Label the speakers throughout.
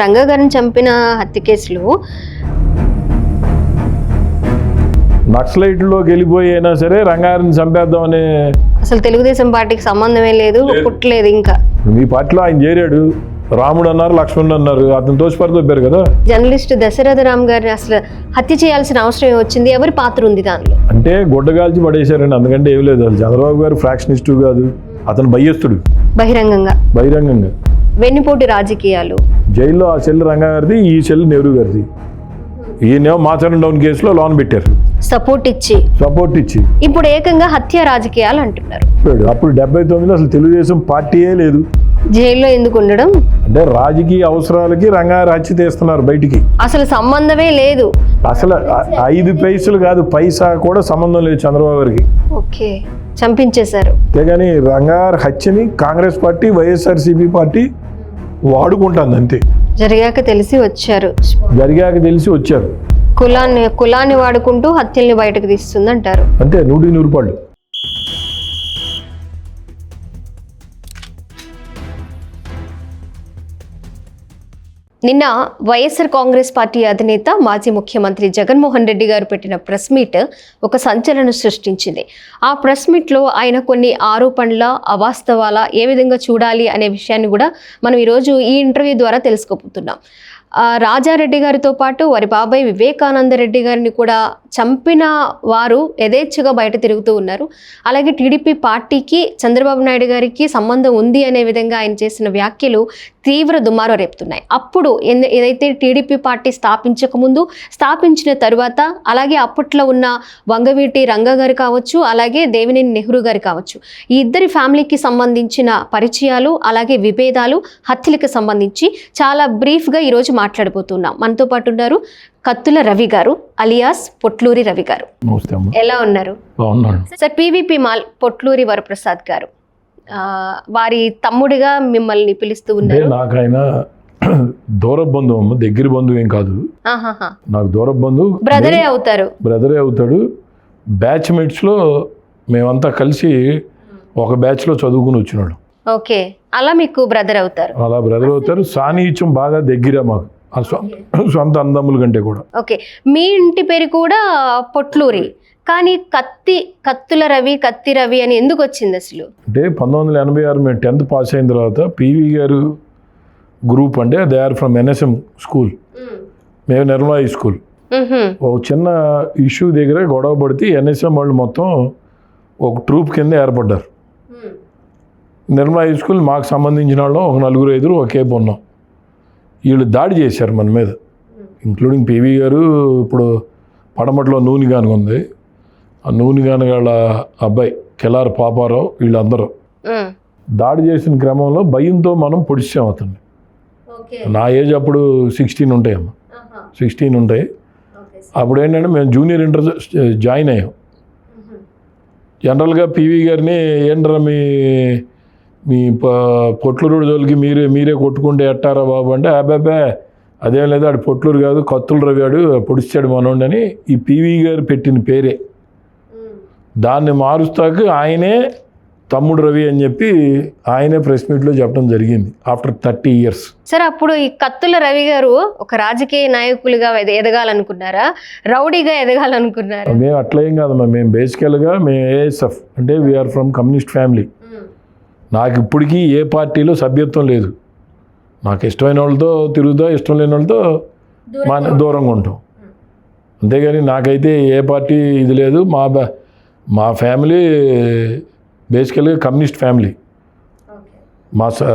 Speaker 1: రంగా గారిని చంపిన హత్య కేసులో
Speaker 2: నక్సలైట్లో గెలిపోయి అయినా సరే రంగారిని చంపేద్దామని
Speaker 1: అసలు తెలుగుదేశం పార్టీకి సంబంధమే లేదు, పుట్టలేదు. ఇంకా
Speaker 2: మీ పార్టీలో ఆయన చేరాడు, రాముడు అన్నారు, లక్ష్మణుడు అన్నారు, అతను తోసిపారు కదా.
Speaker 1: జర్నలిస్ట్ దశరథ రామ్ గారిని అసలు హత్య చేయాల్సిన అవసరం వచ్చింది, ఎవరి పాత్ర ఉంది దానిలో?
Speaker 2: అంటే గుడ్డగాల్చి పడేశారండి, అందుకంటే ఏం లేదు. చంద్రబాబు గారు ఫ్రాక్షనిస్టు కాదు, అతను భయస్తుడు. బహిరంగంగా
Speaker 1: వెన్నుపోటు రాజకీయాలు.
Speaker 2: జైల్లో ఆ సెల్ రంగా గారిది, ఈ సెల్ నెహ్రూ గారిది. ఈయనేమో మాచరం డౌన్ కేసులో లోన్ పెట్టారు, సపోర్ట్ ఇచ్చి
Speaker 1: ఇప్పుడు ఏకంగా హత్య రాజకీయాలు అంటున్నారు.
Speaker 2: అప్పుడు 79 అసలు తెలుగుదేశం పార్టీయే లేదు.
Speaker 1: జైల్లో ఎందుకు ఉండడం
Speaker 2: అంటే రాజకీయ అవసరాలకి రంగారు హత్య తీస్తున్నారు బయటికి,
Speaker 1: అసలు సంబంధమే లేదు.
Speaker 2: అసలు 5 పైసలు కాదు, పైసా కూడా సంబంధం లేదు చంద్రబాబు గారికి.
Speaker 1: ఓకే, చంపించేశారు.
Speaker 2: అంతేగాని రంగారు హత్యని కాంగ్రెస్ పార్టీ, వైఎస్ఆర్సీపీ పార్టీ వాడుకుంటుంది అంతే.
Speaker 1: జరిగాక తెలిసి వచ్చారు. కులాన్ని వాడుకుంటూ హత్యల్ని బయటకు తీస్తుంది అంటారు.
Speaker 2: అంతే, 100 రూపాయలు.
Speaker 1: నిన్న వైఎస్ఆర్ కాంగ్రెస్ పార్టీ అధినేత మాజీ ముఖ్యమంత్రి జగన్మోహన్ రెడ్డి గారు పెట్టిన ప్రెస్ మీట్ ఒక సంచలనం సృష్టించింది. ఆ ప్రెస్ మీట్లో ఆయన కొన్ని ఆరోపణల, అవాస్తవాల ఏ విధంగా చూడాలి అనే విషయాన్ని కూడా మనం ఈరోజు ఈ ఇంటర్వ్యూ ద్వారా తెలుసుకోబోతున్నాం. రాజారెడ్డి గారితో పాటు వారి బాబాయ్ వివేకానంద రెడ్డి గారిని కూడా చంపిన వారు యథేచ్ఛగా బయట తిరుగుతూ ఉన్నారు. అలాగే టీడీపీ పార్టీకి చంద్రబాబు నాయుడు గారికి సంబంధం ఉంది అనే విధంగా ఆయన చేసిన వ్యాఖ్యలు తీవ్ర దుమారం రేపుతున్నాయి. అప్పుడు ఏదైతే టీడీపీ పార్టీ స్థాపించకముందు, స్థాపించిన తరువాత, అలాగే అప్పట్లో ఉన్న వంగవీటి రంగా గారు కావచ్చు, అలాగే దేవినేని నెహ్రూ గారు కావచ్చు, ఈ ఇద్దరి ఫ్యామిలీకి సంబంధించిన పరిచయాలు, అలాగే విభేదాలు, హత్యలకు సంబంధించి చాలా బ్రీఫ్గా ఈరోజు మాట్లాడబోతున్నాం. మనతో పాటు ఉన్నారు కత్తుల రవి గారు, అలియాస్ పొట్లూరి రవి గారు. ఎలా ఉన్నారు? Sir, PVP mall Potluri Varaprasad గారు వారి తమ్ముడిగా మిమ్మల్ని పిలుస్తూ ఉన్నారు.
Speaker 2: నాకు ఆయన దూర బంధువు అమ్మ, దగ్గర బంధువు ఏం కాదు. నాకు దూర బంధువు, బ్రదరే అవుతాడు. బ్యాచ్ మేట్స్ లో మేమంతా కలిసి ఒక బ్యాచ్ లో చదువుకుని వచ్చినాడు.
Speaker 1: ఓకే, అలా మీకు బ్రదర్ అవుతారు.
Speaker 2: సాన్నిహిత్యం బాగా దగ్గర మాకు, సొంత అందముల కంటే కూడా.
Speaker 1: ఓకే, మీ ఇంటి పేరు కూడా పొట్లూరి, కానీ కత్తి రవి అని ఎందుకు వచ్చింది అసలు? అంటే
Speaker 2: 1986 మేము 10th పాస్ అయిన తర్వాత పివి గారు గ్రూప్, అంటే they are from NSM school, మేము నిర్మలా హై స్కూల్. ఒక చిన్న ఇష్యూ దగ్గర గొడవ పడితే ఎన్ఎస్ఎం వాళ్ళు మొత్తం ఒక ట్రూప్ కింద ఏర్పడ్డారు. నిర్మలా హై స్కూల్ మాకు సంబంధించిన వాళ్ళు ఒక 4-5 ఒకే ఉన్నాం. వీళ్ళు దాడి చేశారు మన మీద, ఇంక్లూడింగ్ పివి గారు. ఇప్పుడు పడమట్లో నూనెగాని ఉంది, ఆ నూనెగాని వాళ్ళ అబ్బాయి కెలార్ పాపారావు, వీళ్ళందరూ దాడి చేసిన క్రమంలో భయంతో మనం పొడిచాం అతన్ని. నా ఏజ్ అప్పుడు 16 ఉంటాయమ్మా, 16 ఉంటాయి. అప్పుడు ఏంటంటే మేము జూనియర్ ఇంటర్ జాయిన్ అయ్యాం. జనరల్గా పివి గారిని ఏంట్రా మీ పొట్లూరు జోలికి మీరే కొట్టుకుంటే ఎట్టారా బాబు అంటే, అబ్బాబే అదేం లేదు, ఆడు పొట్లూరు కాదు, కత్తుల రవి ఆడు పొడిచాడు మనోడని ఈ పివి గారు పెట్టిన పేరే. దాన్ని మారుస్తాక ఆయనే తమ్ముడు రవి అని చెప్పి ఆయనే ప్రెస్ మీట్లో చెప్పడం జరిగింది ఆఫ్టర్ 30 years.
Speaker 1: సార్, అప్పుడు ఈ కత్తుల రవి గారు ఒక రాజకీయ నాయకులుగా ఎదగాలనుకున్నారా, రౌడీగా ఎదగాలనుకున్నారా?
Speaker 2: మేము అట్లా ఏం కాదమ్మా, మేము బేసికల్గా మేము ఏఎస్ఎఫ్, అంటే వీఆర్ ఫ్రమ్ కమ్యూనిస్ట్ ఫ్యామిలీ. నాకు ఇప్పటికీ ఏ పార్టీలో సభ్యత్వం లేదు. నాకు ఇష్టమైన వాళ్ళతో తిరుగుతా, ఇష్టం లేని వాళ్ళతో దూరంగా ఉంటాం. అంతేగాని నాకైతే ఏ పార్టీ ఇది లేదు. మా ఫ్యామిలీ బేసికల్గా కమ్యూనిస్ట్ ఫ్యామిలీ.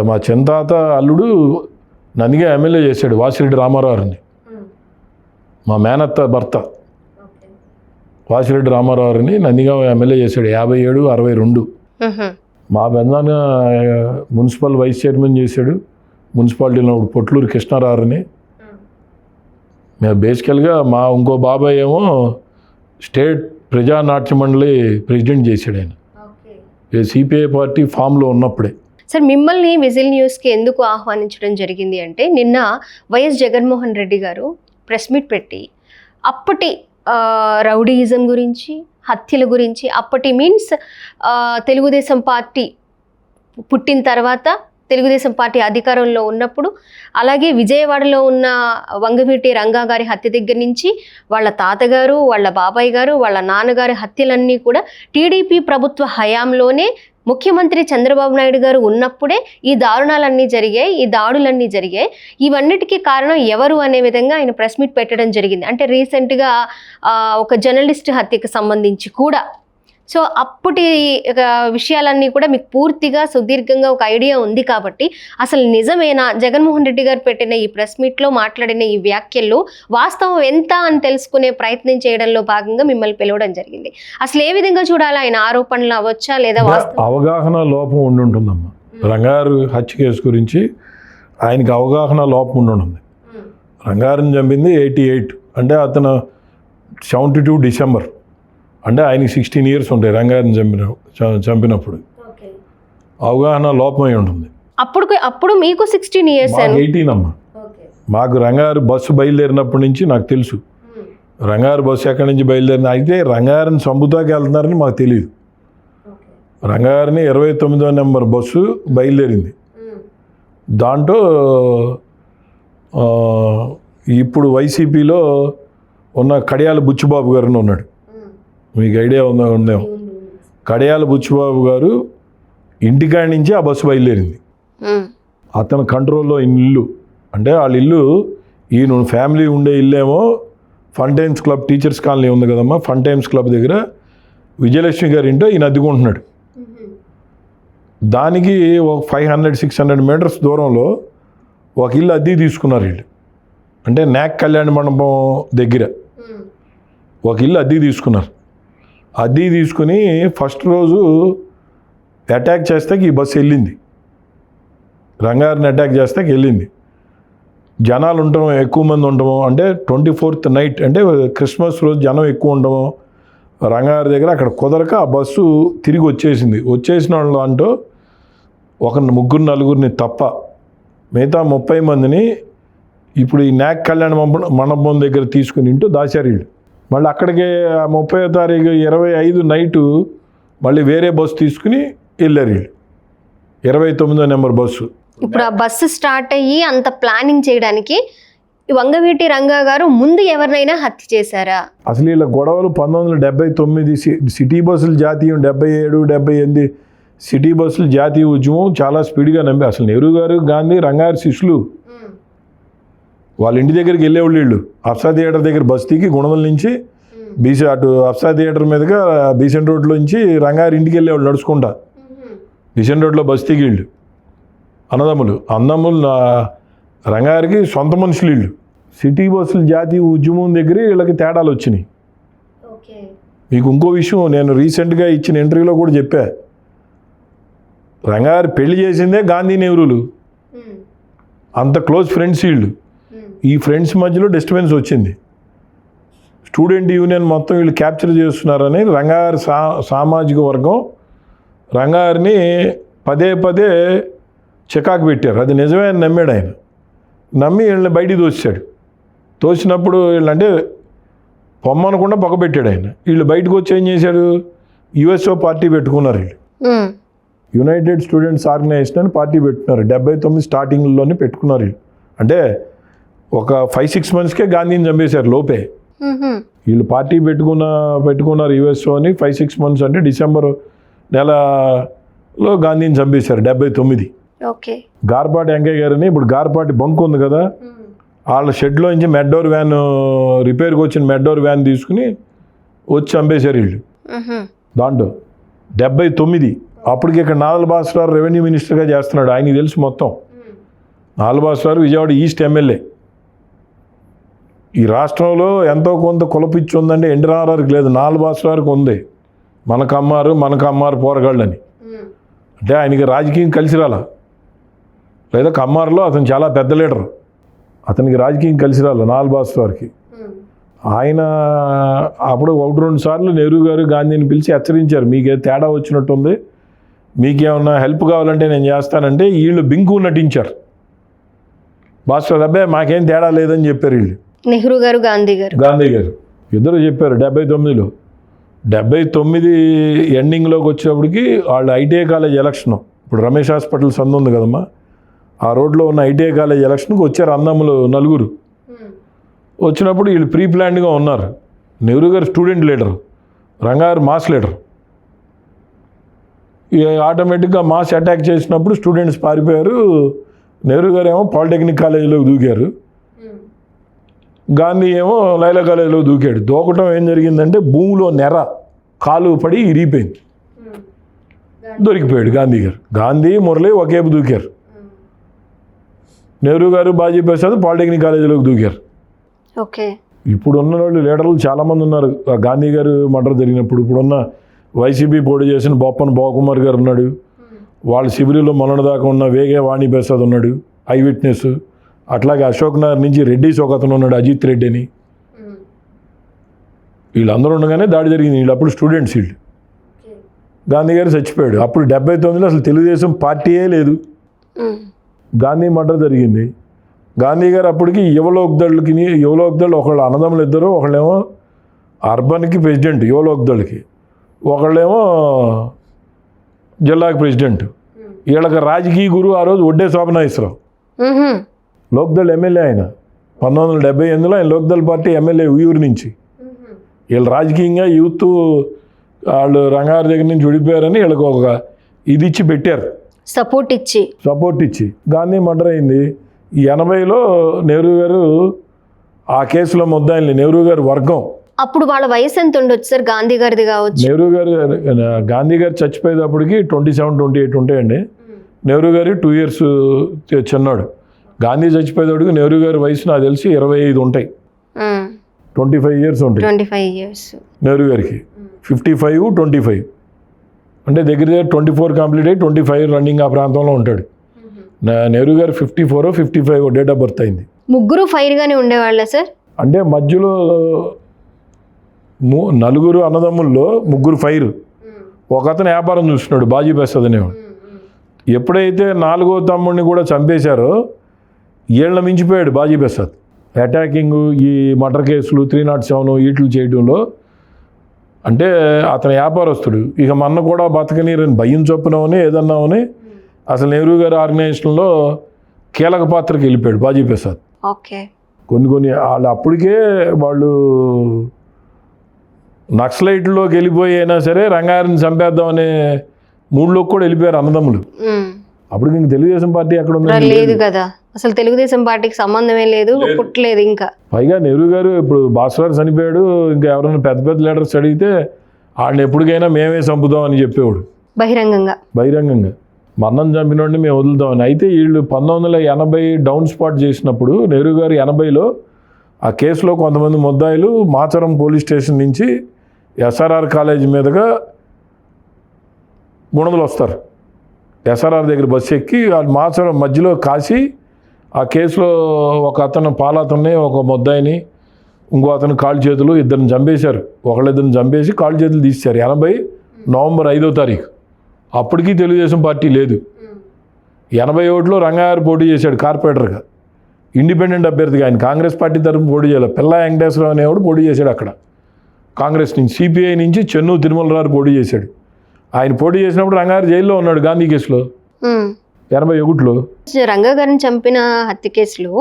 Speaker 2: మా చిన్నతాత అల్లుడు నందిగా ఎమ్మెల్యే చేశాడు, వాసిరెడ్డి రామారావుని. మా మేనత్త భర్త వాసిరెడ్డి రామారావుని నందిగా ఎమ్మెల్యే చేశాడు 57-62. మా పెద్దనాన్న మున్సిపల్ వైస్ చైర్మన్ చేశాడు మున్సిపాలిటీలో పొట్లూరు కృష్ణారావుని. మేము బేసికల్గా మా ఇంకో బాబాయ్ ఏమో స్టేట్ ప్రజానాట్య మండలి ప్రెసిడెంట్ చేశాడు ఆయన, సిపిఐ పార్టీ ఫామ్లో ఉన్నప్పుడే.
Speaker 1: సార్, మిమ్మల్ని విజిల్ న్యూస్కి ఎందుకు ఆహ్వానించడం జరిగింది అంటే, నిన్న వైఎస్ జగన్మోహన్ రెడ్డి గారు ప్రెస్ మీట్ పెట్టి అప్పటి రౌడీయిజం గురించి, హత్యల గురించి, అప్పటి మీన్స్ తెలుగుదేశం పార్టీ పుట్టిన తర్వాత తెలుగుదేశం పార్టీ అధికారంలో ఉన్నప్పుడు, అలాగే విజయవాడలో ఉన్న వంగవీటి రంగా గారి హత్య దగ్గర నుంచి వాళ్ళ తాతగారు, వాళ్ళ బాబాయ్ గారు, వాళ్ళ నాన్నగారి హత్యలన్నీ కూడా టీడీపీ ప్రభుత్వ హయాంలోనే ముఖ్యమంత్రి చంద్రబాబు నాయుడు గారు ఉన్నప్పుడే ఈ దారుణాలన్నీ జరిగాయి, ఈ దాడులన్నీ జరిగాయి. ఇవన్నిటికీ కారణం ఎవరు అనే విధంగా ఆయన ప్రెస్ మీట్ పెట్టడం జరిగింది. అంటే రీసెంట్గా ఒక జర్నలిస్ట్ హత్యకు సంబంధించి కూడా. సో అప్పటి విషయాలన్నీ కూడా మీకు పూర్తిగా సుదీర్ఘంగా ఒక ఐడియా ఉంది కాబట్టి అసలు నిజమేనా జగన్మోహన్ రెడ్డి గారు పెట్టిన ఈ ప్రెస్ మీట్లో మాట్లాడిన ఈ వ్యాఖ్యల్లో వాస్తవం ఎంత అని తెలుసుకునే ప్రయత్నం చేయడంలో భాగంగా మిమ్మల్ని పిలవడం జరిగింది. అసలు ఏ విధంగా చూడాలి ఆయన ఆరోపణలు అవ్వచ్చా లేదా
Speaker 2: అవగాహన లోపం ఉండి ఉంటుందమ్మా. రంగారు హత్య కేసు గురించి ఆయనకి అవగాహన లోపం ఉండి ఉంటుంది. రంగారిని చంపింది 88, అంటే అతను 72 డిసెంబర్, అంటే ఆయనకి 16 ఇయర్స్ ఉంటాయి రంగారిని చంపినప్పుడు. అవగాహన లోపమై ఉంటుంది.
Speaker 1: అప్పుడు మీకు 16 ఇయర్స్
Speaker 2: 18 అమ్మా. మాకు రంగారు బస్సు బయలుదేరినప్పటి నుంచి నాకు తెలుసు. రంగారు బస్సు ఎక్కడి నుంచి బయలుదేరిన, అయితే రంగారిని చంపుతాకి వెళ్తున్నారని మాకు తెలియదు. రంగారిని 29వ నెంబర్ బస్సు బయలుదేరింది. దాంట్లో ఇప్పుడు వైసీపీలో ఉన్న కడియాల బుచ్చిబాబు గారిని ఉన్నాడు, మీకు ఐడియా ఉందేమో. కడియాల బుచ్చిబాబు గారు ఇంటికాడి నుంచి ఆ బస్సు బయలుదేరింది. అతని కంట్రోల్లో ఇల్లు, అంటే వాళ్ళ ఇల్లు ఈయన ఫ్యామిలీ ఉండే ఇల్లేమో ఫంటైన్స్ క్లబ్ టీచర్స్ కాలనీ ఉంది కదమ్మా, ఫంటైన్స్ క్లబ్ దగ్గర విజయలక్ష్మి గారి ఇంటో ఈయన అద్దుకుంటున్నాడు. దానికి ఒక 500-600 మీటర్స్ దూరంలో ఒక ఇల్లు అద్దె తీసుకున్నారు వీళ్ళు. అంటే నాక్ కళ్యాణ మండపం దగ్గర ఒక ఇల్లు అద్దె తీసుకున్నారు. అద్దె తీసుకుని ఫస్ట్ రోజు అటాక్ చేస్తాకి ఈ బస్సు వెళ్ళింది, రంగారిని అటాక్ చేస్తాకి వెళ్ళింది. జనాలు ఉండటం, ఎక్కువ మంది ఉండటము, అంటే 24th నైట్, అంటే క్రిస్మస్ రోజు జనం ఎక్కువ ఉండటము రంగారి దగ్గర అక్కడ కుదరక ఆ బస్సు తిరిగి వచ్చేసింది. వచ్చేసిన వాళ్ళు అంటూ ఒక 3-4 తప్ప మిగతా 30 మందిని ఇప్పుడు ఈ నాక్ కళ్యాణ మండపం దగ్గర తీసుకుని ఇంటూ దాచారు వీళ్ళు. మళ్ళీ అక్కడికి 30వ తారీఖు 25 నైటు మళ్ళీ వేరే బస్సు తీసుకుని వెళ్ళారు వీళ్ళు, 29వ నెంబర్ బస్సు.
Speaker 1: ఇప్పుడు ఆ బస్సు స్టార్ట్ అయ్యి అంత ప్లానింగ్ చేయడానికి వంగవీటి రంగా గారు ముందు ఎవరినైనా హత్య చేశారా?
Speaker 2: అసలు వీళ్ళ గొడవలు 1979 సిటీ బస్సులు జాతీయం, 77, 78 సిటీ బస్సులు జాతీయ ఉద్యమం చాలా స్పీడ్గా నమ్మి, అసలు నెహ్రూ గారు, గాంధీ, రంగారు శిష్యులు. వాళ్ళ ఇంటి దగ్గరికి వెళ్ళేవాళ్ళు వీళ్ళు. అప్సా థియేటర్ దగ్గర బస్ దిగి గుణదల నుంచి అటు అప్సా థియేటర్ మీదుగా బీసెంట్ రోడ్లో నుంచి రంగారి ఇంటికి వెళ్ళేవాళ్ళు నడుచుకుంటా. బీసెంట్ రోడ్లో బస్ దిగి వీళ్ళు అన్నదమ్ములు రంగారికి సొంత మనుషులు వీళ్ళు. సిటీ బస్సులు జాతీయ ఉద్యమం దగ్గర వీళ్ళకి తేడాలు వచ్చినాయి. మీకు ఇంకో విషయం నేను రీసెంట్గా ఇచ్చిన ఇంటర్వ్యూలో కూడా చెప్పా, రంగారు పెళ్లి చేసిందే గాంధీ నెహ్రూలు, అంత క్లోజ్ ఫ్రెండ్స్ వీళ్ళు. ఈ ఫ్రెండ్స్ మధ్యలో డిస్టర్బెన్స్ వచ్చింది. స్టూడెంట్ యూనియన్ మొత్తం వీళ్ళు క్యాప్చర్ చేస్తున్నారని రంగారి సామాజిక వర్గం రంగారిని పదే చికాకు పెట్టారు. అది నిజమే అని నమ్మాడు ఆయన. నమ్మి వీళ్ళని బయటికి తోసాడు. తోసినప్పుడు వీళ్ళంటే పొమ్మనకుండా పొగబెట్టాడు ఆయన. వీళ్ళు బయటకు వచ్చి ఏం చేశాడు, యుఎస్ఓ పార్టీ పెట్టుకున్నారు వీళ్ళు. యునైటెడ్ స్టూడెంట్స్ ఆర్గనైజేషన్ అని పార్టీ పెట్టుకున్నారు. 79 స్టార్టింగ్లోనే పెట్టుకున్నారు వీళ్ళు. అంటే ఒక 5-6 మంత్స్కే గాంధీని చంపేశారు లోపే. వీళ్ళు పార్టీ పెట్టుకున్నారు యుఎస్ఓ అని. 5-6 మంత్స్ అంటే డిసెంబర్ నెలలో గాంధీని చంపేశారు 79. గార్పాటి వెంకయ్య గారని, ఇప్పుడు గార్పాటి బంక్ ఉంది కదా, వాళ్ళ షెడ్లో నుంచి మెడ్డోర్ వ్యాన్, రిపేర్కి వచ్చిన మెడ్డోర్ వ్యాన్ తీసుకుని వచ్చి చంపేశారు వీళ్ళు. దాంట్లో 79. అప్పటికి ఇక్కడ నాదల భాస్కర్ రెవెన్యూ మినిస్టర్గా చేస్తున్నాడు, ఆయనకి తెలుసు మొత్తం. Nadendla Bhaskar Vijayawada east MLA. ఈ రాష్ట్రంలో ఎంతో కొంత కులపిచ్చి ఉందంటే ఎన్టీఆర్ఆర్కి లేదు, నాదల భాస్కర్కి ఉంది. మనకు అమ్మారు పోరగాళ్ళని. అంటే ఆయనకి రాజకీయం కలిసి రాలా, లేదా కమ్మారులో అతను చాలా పెద్ద లీడర్, అతనికి రాజకీయం కలిసి రాలా నాదల భాస్కర్కి. ఆయన అప్పుడు 1-2 సార్లు నెహ్రూ గారు గాంధీని పిలిచి హెచ్చరించారు, మీకే తేడా వచ్చినట్టుంది, మీకేమన్నా హెల్ప్ కావాలంటే నేను చేస్తానంటే వీళ్ళు బింకు నటించారు. భాస్కర్ అబ్బాయి మాకేం తేడా లేదని చెప్పారు వీళ్ళు.
Speaker 1: నెహ్రూ గారు గాంధీ గారు
Speaker 2: ఇద్దరు చెప్పారు 79లో. 79 ఎండింగ్లోకి వచ్చేటప్పటికి వాళ్ళు ఐటీఐ కాలేజ్ ఎలక్షన్, ఇప్పుడు రమేష్ హాస్పిటల్ సందు ఉంది కదమ్మా, ఆ రోడ్లో ఉన్న ఐటీఐ కాలేజ్ ఎలక్షన్కి వచ్చారు అన్నములు నలుగురు. వచ్చినప్పుడు వీళ్ళు ప్రీ ప్లాన్డ్గా ఉన్నారు. నెహ్రూ గారు student leader, Rangaru mass leader. ఆటోమేటిక్గా మాస్ అటాక్ చేసినప్పుడు స్టూడెంట్స్ పారిపోయారు. నెహ్రూ గారు ఏమో పాలిటెక్నిక్ కాలేజీలోకి దూకారు, గాంధీ ఏమో లైలా కాలేజీలో దూకాడు. దూకటం ఏం జరిగిందంటే భూమిలో నెర కాలు పడి ఇరిగిపోయింది, దొరికిపోయాడు గాంధీ గారు. గాంధీ మురళి ఒకేపు దూకారు. నెహ్రూ గారు బాజీ ప్రసాద్ పాలిటెక్నిక్ కాలేజీలోకి దూకారు.
Speaker 1: ఓకే.
Speaker 2: ఇప్పుడు ఉన్న వాళ్ళు లీడర్లు చాలామంది ఉన్నారు. గాంధీ గారు మర్డర్ జరిగినప్పుడు ఇప్పుడున్న వైసీపీ పోటీ చేసిన బొప్పన బావకుమార్ గారు ఉన్నాడు. వాళ్ళ శిబిరిలో మొన్నటిదాకా ఉన్న వేగే వాణి ప్రసాద్ ఉన్నాడు, ఐ విట్నెస్. అట్లాగే అశోక్ నగర్ నుంచి రెడ్డిస్ ఒక అతను ఉన్నాడు, అజిత్ రెడ్డి అని. వీళ్ళందరూ ఉండగానే దాడి జరిగింది. వీళ్ళు అప్పుడు స్టూడెంట్స్. వీళ్ళు గాంధీ గారు చచ్చిపోయాడు. అప్పుడు 79లో అసలు తెలుగుదేశం పార్టీయే లేదు. గాంధీ మర్డర్ జరిగింది. గాంధీ గారు అప్పటికి యువలోక్దళ్ ఒకళ్ళు అన్నదమ్ములు ఇద్దరు, ఒకళ్ళేమో అర్బన్కి ప్రెసిడెంట్ యువలోక్దళ్కి, ఒకళ్ళేమో జిల్లాకి ప్రెసిడెంట్. వీళ్ళకి రాజకీయ గురువు ఆ రోజు ఒడ్డే శోభనాశ్వరరావు, లోక్దళ్ ఎమ్మెల్యే. ఆయన 1978లో ఆయన లోక్దళ్ పార్టీ ఎమ్మెల్యే ఉయ్యూరు నుంచి. వీళ్ళు రాజకీయంగా యూత్ వాళ్ళు రంగారు దగ్గర నుంచి విడిపోయారని వీళ్ళకి ఒక ఇది ఇచ్చి పెట్టారు,
Speaker 1: సపోర్ట్ ఇచ్చి. గాంధీ మర్డర్ అయింది. ఈ 80లో నెహ్రూ గారు ఆ కేసులో ముద్దాయిల్ని నెహ్రూ గారు వర్గం. అప్పుడు వాళ్ళ వయసు ఎంత ఉండొచ్చు సార్? గాంధీ గారిది కావచ్చు.
Speaker 2: గాంధీ గారు చచ్చిపోయేటప్పటికి 27, 28 ఉంటాయండి. నెహ్రూ గారి 2 years చిన్నాడు. గాంధీ చచ్చిపోయేటప్పటికి నెహ్రూ గారి వయసు నాకు తెలిసి 25 ఉంటాయి. 25 years ఉంటాయి
Speaker 1: 25 years
Speaker 2: నెహ్రూ గారికి. 55, 25 అంటే దగ్గర 24 కంప్లీట్ అయ్యి 25 రన్నింగ్ ఆ ప్రాంతంలో ఉంటాడు. నెహ్రూ గారు 54, 55 డేట్ ఆఫ్ బర్త్ అయింది.
Speaker 1: ముగ్గురు ఫైర్గానే ఉండేవాళ్ళ సార్?
Speaker 2: అంటే మధ్యలో నలుగురు అన్నదమ్ముల్లో ముగ్గురు ఫైర్. ఒక అతను వ్యాపారం చూస్తున్నాడు, బాజీ ప్రసాద్ అనేవాడు. ఎప్పుడైతే 4వ తమ్ముడిని కూడా చంపేశారో ఏళ్ళ మించిపోయాడు బాజీ ప్రసాద్. అటాకింగ్, ఈ మర్డర్ కేసులు, 307 వీటిలు చేయడంలో. అంటే అతను వ్యాపారస్తుడు. ఇక మొన్న కూడా బతకనీరని భయం చొప్పునవని ఏదన్నామని అసలు నెహ్రూ గారి ఆర్గనైజేషన్లో కీలక పాత్రకి వెళ్ళిపోయాడు బాజీ ప్రసాద్.
Speaker 1: ఓకే. కొన్ని
Speaker 2: వాళ్ళు అప్పటికే వాళ్ళు నక్సలైట్లోకి వెళ్ళిపోయి అయినా సరే రంగారిని చంపేద్దామనే మూడులోకి కూడా వెళ్ళిపోయారు అన్నదమ్ములు. అప్పుడు ఇంక తెలుగుదేశం పార్టీ ఎక్కడ ఉంది?
Speaker 1: లేదు కదా, అసలు తెలుగుదేశం పార్టీకి సంబంధమే లేదు, పుట్టలేదు ఇంకా.
Speaker 2: పైగా నెహ్రూ గారు ఇప్పుడు భాస్కర్ చనిపోయాడు, ఇంకా ఎవరైనా పెద్ద పెద్ద లీడర్స్ అడిగితే వాళ్ళని ఎప్పటికైనా మేమే చంపుదాం అని చెప్పేవాడు బహిరంగంగా. మన్నం చంపినోడిని మేము వదులుతామని. అయితే వీళ్ళు 1980 డౌన్ స్పాట్ చేసినప్పుడు నెహ్రూ గారు 80లో ఆ కేసులో కొంతమంది ముద్దాయిలు మాచరం పోలీస్ స్టేషన్ నుంచి ఎస్ఆర్ఆర్ కాలేజ్ మీదుగా గుణదలు వస్తారు. ఎస్ఆర్ఆర్ దగ్గర బస్సు ఎక్కి మాచరం మధ్యలో కాసి ఆ కేసులో ఒక అతను పాలతన్ని, ఒక ముద్దాయిని, ఇంకో అతను కాళ్ళు చేతులు ఇద్దరిని చంపేశారు. ఒకళ్ళిద్దరిని చంపేసి కాళ్ళు చేతులు తీశారు. 80 నవంబర్ 5వ తారీఖు. అప్పటికీ తెలుగుదేశం పార్టీ లేదు. 81లో రంగారు పోటీ చేశాడు కార్పొరేటర్గా, ఇండిపెండెంట్ అభ్యర్థిగా. ఆయన కాంగ్రెస్ పార్టీ తరఫున పోటీ చేయాలి. పిల్లా వెంకటేశ్వరరావు అనేవాడు పోటీ చేశాడు అక్కడ కాంగ్రెస్ నుంచి. సిపిఐ నుంచి చెన్ను తిరుమలరావు పోటీ చేశాడు. ఆయన పోటీ చేసినప్పుడు రంగారు జైల్లో ఉన్నాడు గాంధీ కేసులో 81లో.
Speaker 1: రంగా గారిని చంపిన హత్య కేసులో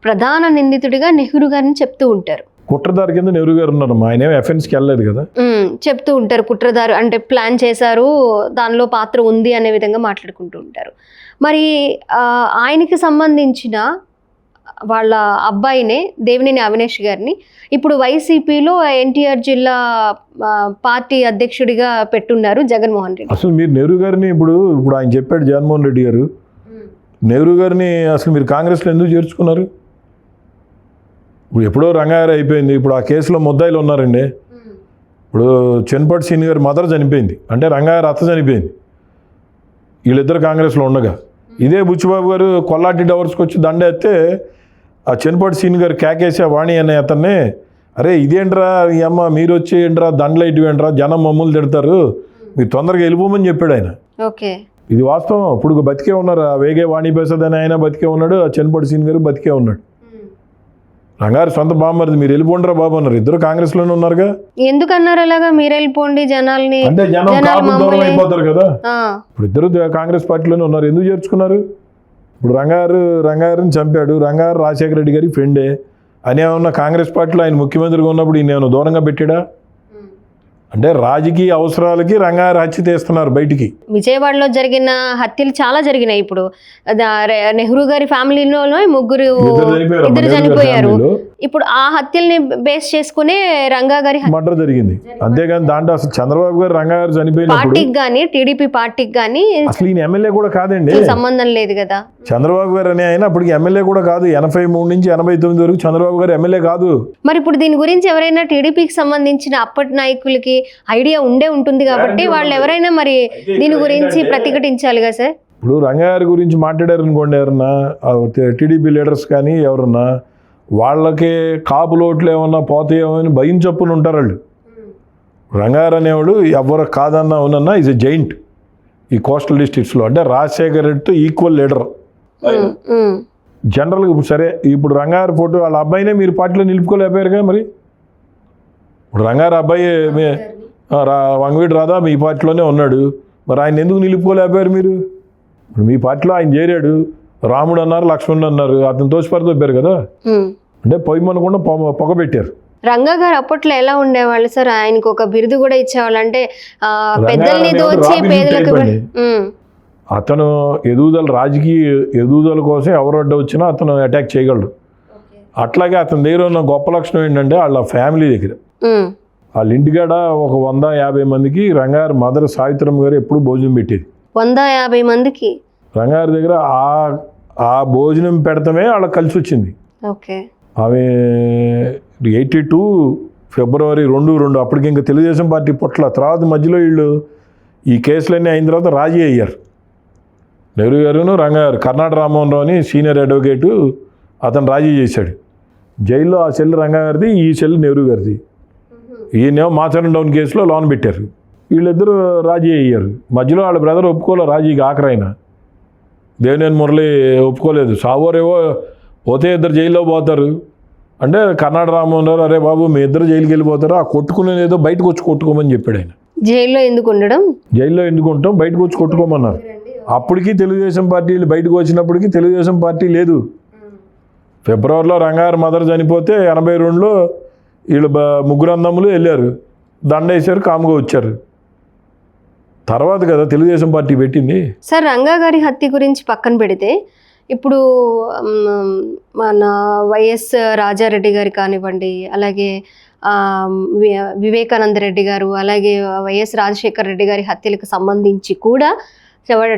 Speaker 1: ప్రధాన నిందితుడిగా నెహ్రూ గారిని చెప్తూ ఉంటారు.
Speaker 2: కుట్రదారు కింద నెహ్రూ గారు ఉన్నారు. ఆయన ఏమో ఎఫెన్స్కి వెళ్ళలేదు కదా.
Speaker 1: చెప్తూ ఉంటారు, కుట్రదారు అంటే ప్లాన్ చేశారు, దానిలో పాత్ర ఉంది అనే విధంగా మాట్లాడుకుంటూ ఉంటారు. మరి ఆయనకి సంబంధించిన వాళ్ళ అబ్బాయినే దేవినేని అవినాష్ గారిని ఇప్పుడు వైసీపీలో ఎన్టీఆర్ జిల్లా పార్టీ అధ్యక్షుడిగా పెట్టున్నారు జగన్మోహన్ రెడ్డి.
Speaker 2: అసలు మీరు నెహ్రూ గారిని ఇప్పుడు ఆయన చెప్పాడు జగన్మోహన్ రెడ్డి గారు, నెహ్రూ గారిని అసలు మీరు కాంగ్రెస్లో ఎందుకు చేర్చుకున్నారు? ఇప్పుడు ఎప్పుడో రంగారు అయిపోయింది. ఇప్పుడు ఆ కేసులో ముద్దాయిలు ఉన్నారండి. ఇప్పుడు చెన్పటి సీని గారి మదర్ చనిపోయింది, అంటే రంగారు అత్త చనిపోయింది. వీళ్ళిద్దరు కాంగ్రెస్లో ఉండగా ఇదే బుచ్చిబాబు గారు కొల్లాటి డవర్స్కి వచ్చి దండెత్తే ఆ చెన్పటి సీని గారు కేకేసే వాణి అనే అతన్ని, అరే ఇదేంట్రా ఈ అమ్మ మీరు వచ్చి ఏంట్రా దండలు ఇటువేంట్రా, జనం మమ్మల్ని తిడతారు, మీరు తొందరగా వెళ్ళిపోమని చెప్పాడు ఆయన.
Speaker 1: ఓకే,
Speaker 2: ఇది వాస్తవం. ఇప్పుడు బతికే ఉన్నారు. ఆ వేగే వాణి ప్రసాద్ అని ఆయన బతికే ఉన్నాడు, ఆ చెన్పటి సీని గారు బతికే ఉన్నాడు. రంగారు సొంత బామ్మరిది, మీరు వెళ్ళిపోండిరా బాబు అన్నారు. ఇద్దరు కాంగ్రెస్లోనే ఉన్నారుగా.
Speaker 1: ఎందుకన్నారు అలాగా? మీరు వెళ్ళిపోండి జనాల్ని,
Speaker 2: అంటే జనం కాపు దూరం అయిపోతారు కదా. ఇప్పుడు ఇద్దరు కాంగ్రెస్ పార్టీలోనే ఉన్నారు. ఎందుకు చేర్చుకున్నారు? ఇప్పుడు రంగారిని చంపాడు. రంగారు రాజశేఖర రెడ్డి గారికి ఫ్రెండే అని ఏమన్నా కాంగ్రెస్ పార్టీలో ఆయన ముఖ్యమంత్రిగా ఉన్నప్పుడు ఈయన ఏమన్నా దూరంగా పెట్టాడా? అంటే రాజకీయ అవసరాలకి రంగారు హత్య తీస్తున్నారు బయటికి.
Speaker 1: విజయవాడలో జరిగిన హత్యలు చాలా జరిగినాయి. ఇప్పుడు నెహ్రూ గారి ఫ్యామిలీలోనే ఇద్దరు చనిపోయారు. ఇప్పుడు ఆ హత్యల్ని బేస్ చేసుకునే రంగా గారి
Speaker 2: మర్డర్ జరిగింది. అంతేగాని దాంట్లో అసలు చంద్రబాబు గారు రంగా గారు చనిపోయినప్పుడు
Speaker 1: పార్టీకి కానీ టీడీపీ పార్టీకి కానీ
Speaker 2: అసలు ఈయన ఎమ్మెల్యే కూడా కాదండి,
Speaker 1: సంబంధం లేదు కదా.
Speaker 2: చంద్రబాబు గారు అనే ఆయన అప్పటికి ఎమ్మెల్యే కూడా కాదు. 83 నుంచి 89 వరకు చంద్రబాబు గారు ఎమ్మెల్యే కాదు.
Speaker 1: మరి ఇప్పుడు దీని గురించి ఎవరైనా టీడీపీకి సంబంధించిన అప్పటి నాయకులకి ఐడియా ఉంటుంది కాబట్టి వాళ్ళు ఎవరైనా మరి దీని గురించి ప్రతిఘటించాలిగా సార్.
Speaker 2: ఇప్పుడు రంగారి గురించి మాట్లాడారు అనుకోండి, ఎవరన్నా టీడీపీ లీడర్స్ కానీ ఎవరన్నా, వాళ్ళకి కాపు లోట్లు ఏమన్నా పోతాయేమో అని భయం చప్పున ఉంటారు వాళ్ళు. రంగారు అనేవాడు ఎవరు కాదన్నా అవునన్నా ఈజ్ ఎ జైంట్ ఈ కోస్టల్ డిస్ట్రిక్ట్స్లో. అంటే రాజశేఖర రెడ్డితో ఈక్వల్ లీడర్ జనరల్గా. ఇప్పుడు సరే, ఇప్పుడు రంగారు ఫోటో వాళ్ళ అబ్బాయినే మీరు పార్టీలో నిలుపుకోలేకపోయారుగా. మరి ఇప్పుడు రంగారు అబ్బాయి వంగవీటి రాధా మీ పార్టీలోనే ఉన్నాడు, మరి ఆయన ఎందుకు నిలుపుకోలేకపోయారు మీరు? ఇప్పుడు మీ పార్టీలో ఆయన చేరాడు, రాముడు అన్నారు, లక్ష్మణుడు అన్నారు, అతను తోసిపారు కదా. అంటే పొయ్యమనకుండా పొగ పెట్టారు.
Speaker 1: రంగా గారు అప్పట్లో ఎలా ఉండేవాళ్ళు సార్? ఆయనకు ఒక బిరుదు కూడా ఇచ్చేవాళ్ళు, అంటే పెద్దల్ని దోచి పేదలకు.
Speaker 2: అతను ఎదుగుదల, రాజకీయ ఎదుగుదల కోసం ఎవరు అడ్డ వచ్చినా అతను అటాక్ చేయగలడు. అట్లాగే అతని దగ్గర ఉన్న గొప్ప లక్షణం ఏంటంటే వాళ్ళ ఫ్యామిలీ దగ్గర, వాళ్ళ ఇంటికాడ ఒక 150 మందికి రంగారు మదర్ సావిత్రమ్మ గారు ఎప్పుడు భోజనం పెట్టేది.
Speaker 1: 150 మందికి
Speaker 2: రంగారు దగ్గర ఆ భోజనం పెడతామే వాళ్ళకి కలిసి వచ్చింది. ఆమె 82 ఫిబ్రవరి 2 అప్పటికి ఇంకా తెలుగుదేశం పార్టీ పుట్ల. తర్వాత మధ్యలో వీళ్ళు ఈ కేసులన్నీ అయిన తర్వాత రాజీ అయ్యారు. నెహ్రూ గారును రంగారు, కర్ణాటక రామ్మోహన్ రావు అని సీనియర్ అడ్వకేటు, అతను రాజీ చేశాడు. జైల్లో ఆ సెల్ రంగారిది, ఈ సెల్ నెహ్రూ గారిది. ఈయనేమో మాచరం డౌన్ కేసులో లోన్ పెట్టారు. వీళ్ళిద్దరూ రాజీ అయ్యారు. మధ్యలో వాళ్ళ బ్రదర్ ఒప్పుకోలే రాజీకి. ఆఖరైన దేవినేని మురళి ఒప్పుకోలేదు. సావోరేవో పోతే ఇద్దరు జైల్లో పోతారు అంటే కర్ణాటక రామ్మోహన్ రావు, అరే బాబు మీ ఇద్దరు జైలుకి వెళ్ళిపోతారు, ఆ కొట్టుకునేది ఏదో బయటకు వచ్చి కొట్టుకోమని చెప్పాడు ఆయన.
Speaker 1: జైల్లో ఎందుకు ఉండడం,
Speaker 2: జైల్లో ఎందుకు ఉంటాం, బయటకు వచ్చి కొట్టుకోమన్నారు. అప్పటికి తెలుగుదేశం పార్టీలు బయటకు వచ్చినప్పటికీ తెలుగుదేశం పార్టీ లేదు. ఫిబ్రవరిలో రంగారు మదర్ చనిపోతే 82లో వీళ్ళు ముగ్గురు అన్నములు వెళ్ళారు, దండేశారు, కాముగా వచ్చారు. తర్వాత కదా తెలుగుదేశం పార్టీ పెట్టింది.
Speaker 1: సార్ రంగా గారి హత్య గురించి పక్కన పెడితే ఇప్పుడు మన వైఎస్ రాజారెడ్డి గారు కానివ్వండి, అలాగే వివేకానంద రెడ్డి గారు, అలాగే వైఎస్ రాజశేఖర రెడ్డి గారి హత్యలకు సంబంధించి కూడా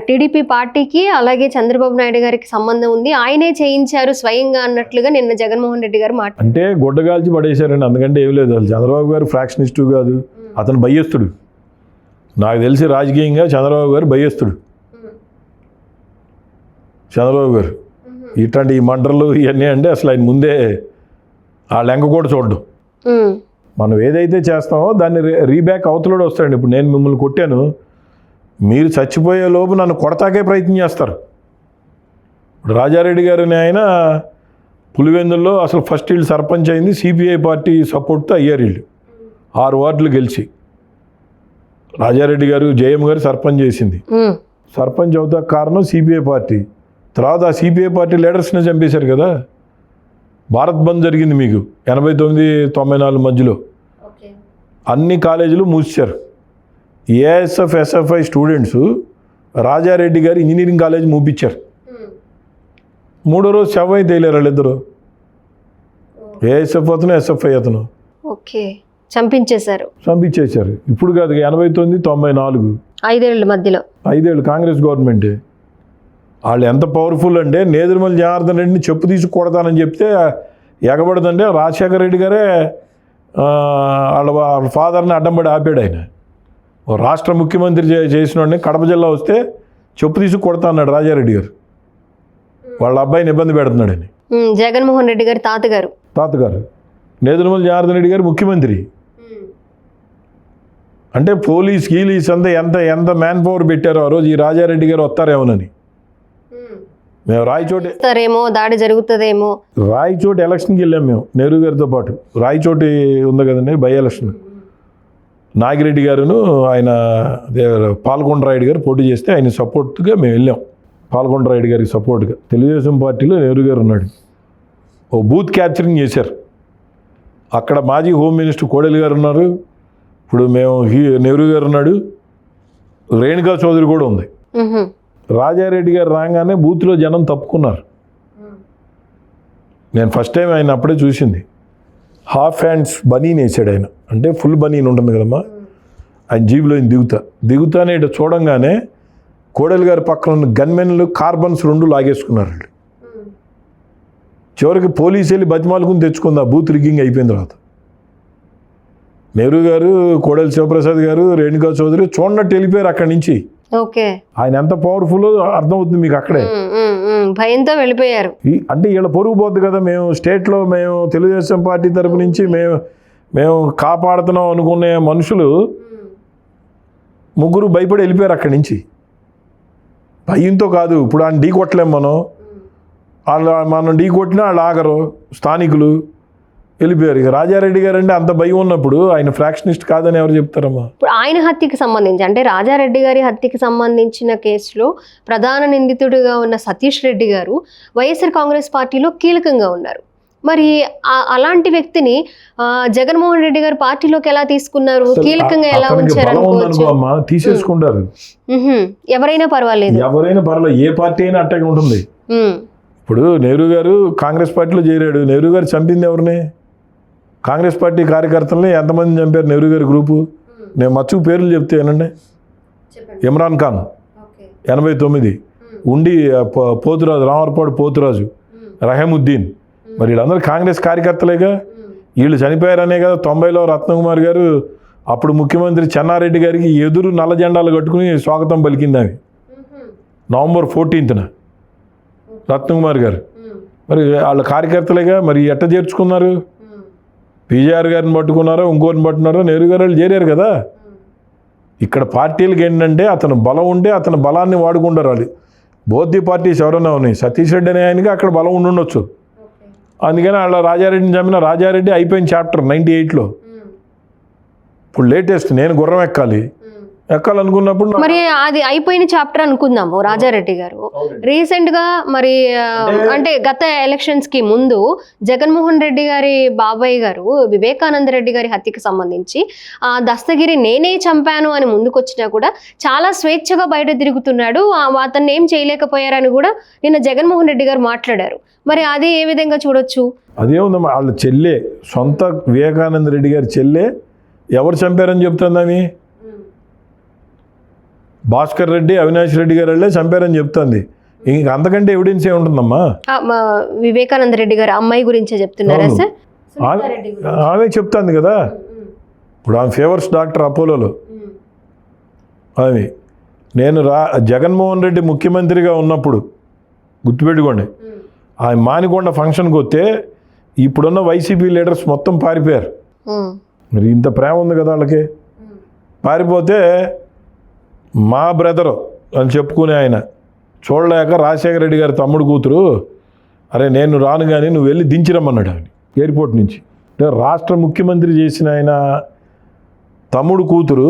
Speaker 1: టీడీపీ పార్టీకి అలాగే చంద్రబాబు నాయుడు గారికి సంబంధం ఉంది, ఆయనే చేయించారు స్వయంగా అన్నట్లుగా నిన్న జగన్మోహన్ రెడ్డి గారు మాట.
Speaker 2: అంటే గుడ్డగాల్చి పడేశారండి, అందుకంటే ఏం లేదు. చంద్రబాబు గారు ఫ్రాక్షనిస్టు కాదు, అతను భయస్తుడు. నాకు తెలిసి రాజకీయంగా చంద్రబాబు గారు భయస్తుడు. చంద్రబాబు గారు ఇట్లాంటి ఈ మంటలు ఇవన్నీ అంటే అసలు ఆయన ముందే ఆ లెంక కూడా చూడడం. మనం ఏదైతే చేస్తామో దాన్ని రీబ్యాక్ అవతలోడు వస్తాడండి. ఇప్పుడు నేను మిమ్మల్ని కొట్టాను, మీరు చచ్చిపోయే లోపు నన్ను కొడతాకే ప్రయత్నం చేస్తారు. ఇప్పుడు రాజారెడ్డి గారిని ఆయన పులివెందుల్లో అసలు ఫస్ట్ వీళ్ళు సర్పంచ్ అయింది సిపిఐ పార్టీ సపోర్ట్తో అయ్యారు. వీళ్ళు 6 వార్డులు గెలిచి రాజారెడ్డి గారు, జయమ్మ గారు సర్పంచ్ చేసింది. సర్పంచ్ అవుతా కారణం సిపిఐ పార్టీ. తర్వాత ఆ సిపిఐ పార్టీ లీడర్స్ని చంపేశారు కదా. భారత్ బంద్ జరిగింది మీకు 89-94 మధ్యలో. అన్ని కాలేజీలు మూసేశారు. ఏఎస్ఎఫ్ ఎస్ఎఫ్ఐ స్టూడెంట్స్ రాజారెడ్డి గారు ఇంజనీరింగ్ కాలేజ్ మూపించారు. 3వ రోజు శవం తేలేరు వాళ్ళిద్దరు, ఏఎస్ఎఫ్ అతను ఎస్ఎఫ్ఐ అతను.
Speaker 1: చంపించేశారు.
Speaker 2: ఇప్పుడు కాదు 89-94
Speaker 1: 5 మధ్యలో
Speaker 2: 5 ఏళ్ళు కాంగ్రెస్ గవర్నమెంటే. వాళ్ళు ఎంత పవర్ఫుల్ అంటే నేదురుమల్లి జనార్దన్ రెడ్డిని చెప్పు తీసి కొడతానని చెప్తే ఎగబడదంటే రాజశేఖర రెడ్డి గారే వాళ్ళ ఫాదర్ని అడ్డంపడి ఆపాడు. ఆయన రాష్ట్ర ముఖ్యమంత్రి చేసిన వాడిని కడప జిల్లా వస్తే చెప్పు తీసి కొడతా అన్నాడు రాజారెడ్డి గారు. వాళ్ళ అబ్బాయిని ఇబ్బంది పెడుతున్నాడని.
Speaker 1: జగన్మోహన్ రెడ్డి గారు
Speaker 2: తాతగారు నేదురుమల్లి జనార్దన్ రెడ్డి గారు ముఖ్యమంత్రి. అంటే పోలీస్ అంతా ఎంత మ్యాన్ పవర్ పెట్టారో ఆ రోజు ఈ రాజారెడ్డి గారు వస్తారేమోనని. మేము రాయచోటి
Speaker 1: దాడి జరుగుతుందేమో
Speaker 2: రాయచోటి ఎలక్షన్కి వెళ్ళాం మేము నెహ్రూ గారితో పాటు. రాయచోటి ఉంది కదండి బై ఎలక్షన్. నాగిరెడ్డి గారును ఆయన పాల్కొండ రాయుడు గారు పోటీ చేస్తే ఆయన సపోర్ట్గా మేము వెళ్ళాం. పాల్గొండరాయుడు గారికి సపోర్ట్గా తెలుగుదేశం పార్టీలో నెహ్రూ గారు ఉన్నాడు. ఓ బూత్ క్యాప్చరింగ్ చేశారు. అక్కడ మాజీ హోమ్ మినిస్టర్ కోడెలి గారు ఉన్నారు, ఇప్పుడు మేము నెహ్రూ గారు ఉన్నాడు, రేణుకా చౌదరి కూడా ఉంది. రాజారెడ్డి గారు రాగానే బూత్లో జనం తప్పుకున్నారు. నేను ఫస్ట్ టైం ఆయన అప్పుడే చూసింది. హాఫ్ హ్యాండ్స్ బనీన్ వేసాడు ఆయన, అంటే ఫుల్ బనీన్ ఉంటుంది కదమ్మా. ఆయన జీబులో దిగుతానే ఇటు చూడంగానే కోడెలి గారి పక్కన ఉన్న గన్మెన్లు కార్బన్స్ 2 లాగేసుకున్నారు. చివరికి పోలీసు వెళ్ళి బతిమాలుకుని తెచ్చుకుంది ఆ బూత్ రిగ్గింగ్ అయిపోయిన తర్వాత. నెహ్రూ గారు, కోడెల శివప్రసాద్ గారు, రేణుకా చౌదరి చూడనట్టు వెళ్ళిపోయారు అక్కడి నుంచి.
Speaker 1: ఓకే,
Speaker 2: ఆయన ఎంత పవర్ఫుల్ అర్థమవుతుంది మీకు అక్కడే.
Speaker 1: భయంతో వెళ్ళిపోయారు.
Speaker 2: అంటే వీళ్ళ పొరుగు పోద్ది కదా, మేము స్టేట్లో మేము తెలుగుదేశం పార్టీ తరపు నుంచి మేము కాపాడుతున్నాం అనుకునే మనుషులు 3 భయపడి వెళ్ళిపోయారు అక్కడి నుంచి. భయంతో కాదు, ఇప్పుడు ఆయన ఢీ కొట్టలేం మనం ఢీ కొట్టినా వాళ్ళు ఆగరు, స్థానికులు వెళ్ళిపోయారు. ఇక రాజారెడ్డి గారు అంటే అంత భయం ఉన్నప్పుడు ఆయన ఫ్రాక్షనిస్ట్ కాదని ఎవరు చెప్తారమ్మా?
Speaker 1: ఇప్పుడు ఆయన హత్యకి సంబంధించి, అంటే రాజారెడ్డి గారి హత్యకి సంబంధించిన కేసులో ప్రధాన నిందితుడిగా ఉన్న సతీష్ రెడ్డి గారు వైఎస్ఆర్ కాంగ్రెస్ పార్టీలో కీలకంగా ఉన్నారు. మరి అలాంటి వ్యక్తిని జగన్మోహన్ రెడ్డి గారు పార్టీలోకి ఎలా తీసుకున్నారు, కీలకంగా ఎలా ఉంచారు?
Speaker 2: తీసేసుకుంటారు.
Speaker 1: ఎవరైనా పర్వాలేదు,
Speaker 2: ఏ పార్టీ అయినా అట్టగా ఉంటుంది. ఇప్పుడు నెహ్రూ గారు కాంగ్రెస్ పార్టీలో చేరాడు. నెహ్రూ గారు చంపింది ఎవరిని? కాంగ్రెస్ పార్టీ కార్యకర్తలని ఎంతమంది చంపారు నెహ్రూ గారి గ్రూపు? నేను మచ్చుకు పేర్లు చెప్తేనండి. ఇమ్రాన్ ఖాన్ 89, ఉండి పోతురాజు, రామర్పాడు పోతురాజు, రహీముద్దీన్, మరి వీళ్ళందరూ కాంగ్రెస్ కార్యకర్తలేగా. వీళ్ళు చనిపోయారనే కదా 90లో రత్నకుమార్ గారు అప్పుడు ముఖ్యమంత్రి చెన్నారెడ్డి గారికి ఎదురు నల్ల జెండాలు కట్టుకుని స్వాగతం పలికింది అవి. నవంబర్ 14న రత్నకుమార్ గారు. మరి వాళ్ళ కార్యకర్తలేగా. మరి ఎట్ట చేర్చుకున్నారు? పీజీఆర్ గారిని పట్టుకున్నారో ఇంకోరిని పట్టుకున్నారో, నెహ్రూ గారు వాళ్ళు చేరారు కదా. ఇక్కడ పార్టీలకు ఏంటంటే అతను బలం ఉంటే అతని బలాన్ని వాడుకుంటారు వాళ్ళు. బోద్ధి పార్టీస్ ఎవరైనా ఉన్నాయి, సతీష్ రెడ్డి అనే ఆయనకి అక్కడ బలం ఉండుండొచ్చు. అందుకని వాళ్ళ రాజారెడ్డిని చంపిన రాజారెడ్డి అయిపోయిన చాప్టర్ 98లో. ఇప్పుడు లేటెస్ట్ నేను గుర్రం ఎక్కాలనుకున్నప్పుడు
Speaker 1: మరి అది అయిపోయిన చాప్టర్ అనుకుందాము. రాజారెడ్డి గారు రీసెంట్ గా మరి అంటే గత ఎలక్షన్స్ కి ముందు జగన్మోహన్ రెడ్డి గారి బాబాయ్ గారు వివేకానంద రెడ్డి గారి హత్యకి సంబంధించి దస్తగిరి నేనే చంపాను అని ముందుకొచ్చినా కూడా చాలా స్వేచ్ఛగా బయట తిరుగుతున్నాడు, అతన్ని ఏం చేయలేకపోయారని కూడా నిన్న జగన్మోహన్ రెడ్డి గారు మాట్లాడారు. మరి అది ఏ విధంగా చూడొచ్చు?
Speaker 2: అదేముందమ్మా, వాళ్ళ చెల్లె, సొంత వివేకానంద రెడ్డి గారి చెల్లె ఎవరు చంపారని చెప్తుందని. భాస్కర్ రెడ్డి, అవినాష్ రెడ్డి గారు వెళ్ళే చంపారని చెప్తుంది. ఇంక అంతకంటే ఎవిడెన్స్ ఏముంటుందమ్మా?
Speaker 1: వివేకానంద రెడ్డి గారు అమ్మాయి గురించే చెప్తున్నారా సార్?
Speaker 2: ఆమె చెప్తుంది కదా. ఇప్పుడు ఆమె ఫేవర్స్ డాక్టర్ అపోలోలో. ఆమె నేను జగన్మోహన్ రెడ్డి ముఖ్యమంత్రిగా ఉన్నప్పుడు గుర్తుపెట్టుకోండి, ఆయన మానికొండ ఫంక్షన్కి వస్తే ఇప్పుడున్న వైసీపీ లీడర్స్ మొత్తం పారిపోయారు. మరి ఇంత ప్రేమ ఉంది కదా వాళ్ళకి. పారిపోతే మా బ్రదరు అని చెప్పుకునే ఆయన చూడలేక రాజశేఖర రెడ్డి గారి తమ్ముడు కూతురు, అరే నేను రాను కానీ నువ్వు వెళ్ళి దించిరమ్మన్నాడు ఆయన ఎయిర్పోర్ట్ నుంచి. అంటే రాష్ట్ర ముఖ్యమంత్రి చేసిన ఆయన తమ్ముడు కూతురు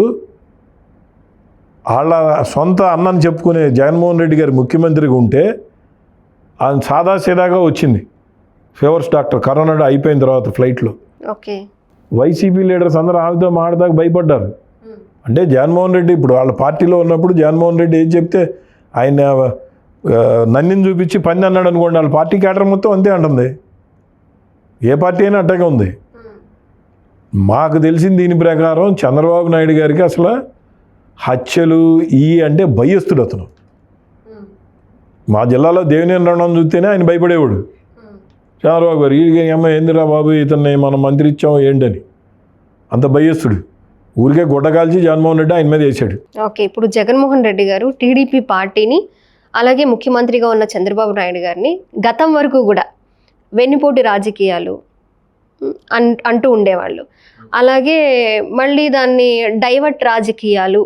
Speaker 2: వాళ్ళ సొంత అన్నని చెప్పుకునే జగన్మోహన్ రెడ్డి గారి ముఖ్యమంత్రిగా ఉంటే ఆయన సాదాసీదాగా వచ్చింది ఫేవర్స్ డాక్టర్ కరోనా అయిపోయిన తర్వాత ఫ్లైట్లో.
Speaker 1: ఓకే, వైసీపీ
Speaker 2: లీడర్స్ అందరూ ఆమెతో మాట్లాడదాకా భయపడ్డారు. అంటే జగన్మోహన్ రెడ్డి ఇప్పుడు వాళ్ళ పార్టీలో ఉన్నప్పుడు జగన్మోహన్ రెడ్డి ఏం చెప్తే ఆయన నన్నిని చూపించి పని అన్నాడు అనుకోండి, వాళ్ళ పార్టీ క్యాడర్ మొత్తం అంతే అంటుంది. ఏ పార్టీ అయినా అట్టగా ఉంది. మాకు తెలిసిన దీని ప్రకారం చంద్రబాబు నాయుడు గారికి అసలు హత్యలు అంటే భయస్తుడు అతను. మా జిల్లాలో దేవినేని రణం చూస్తేనే ఆయన భయపడేవాడు చంద్రబాబు గారు. ఈ అమ్మ ఏందిరా బాబు ఇతన్ని మనం మంత్రి ఇచ్చాం ఏంటని అంత భయస్తుడు. ఊరికే గుడ్డ కాల్చి జగన్మోహన్ రెడ్డి ఆయన మీద వేసాడు.
Speaker 1: ఓకే, ఇప్పుడు జగన్మోహన్ రెడ్డి గారు టీడీపీ పార్టీని అలాగే ముఖ్యమంత్రిగా ఉన్న చంద్రబాబు నాయుడు గారిని గతం వరకు కూడా వెన్నుపోటు రాజకీయాలు అంటూ ఉండేవాళ్ళు, అలాగే మళ్ళీ దాన్ని డైవర్ట్ రాజకీయాలు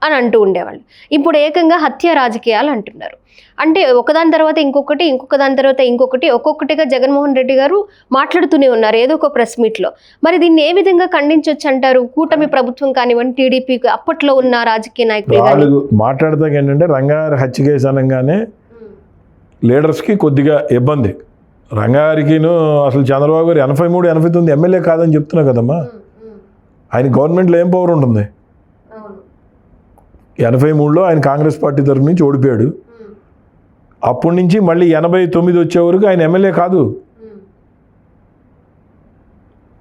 Speaker 1: అని అంటూ ఉండేవాళ్ళు. ఇప్పుడు ఏకంగా హత్య రాజకీయాలు అంటున్నారు. అంటే ఒకదాని తర్వాత ఇంకొకటి, ఇంకొక దాని తర్వాత ఇంకొకటి, ఒక్కొక్కటిగా జగన్మోహన్ రెడ్డి గారు మాట్లాడుతూనే ఉన్నారు ఏదో ఒక ప్రెస్ మీట్లో. మరి దీన్ని ఏ విధంగా ఖండించవచ్చు అంటారు? కూటమి ప్రభుత్వం కానివ్వండి, టీడీపీ అప్పట్లో ఉన్న రాజకీయ నాయకులు
Speaker 2: మాట్లాడతాక ఏంటంటే రంగారెడ్డి హత్య కేసు అనగానే లీడర్స్కి కొద్దిగా ఇబ్బంది. రంగారికిను అసలు చంద్రబాబు గారు 83, 89 ఎమ్మెల్యే కాదని చెప్తున్నా కదమ్మా. ఆయన గవర్నమెంట్లో ఏం పవర్ ఉంటుంది? 83లో ఆయన కాంగ్రెస్ పార్టీ తరఫు నుంచి ఓడిపోయాడు. అప్పటి నుంచి మళ్ళీ 89 వచ్చే వరకు ఆయన ఎమ్మెల్యే కాదు.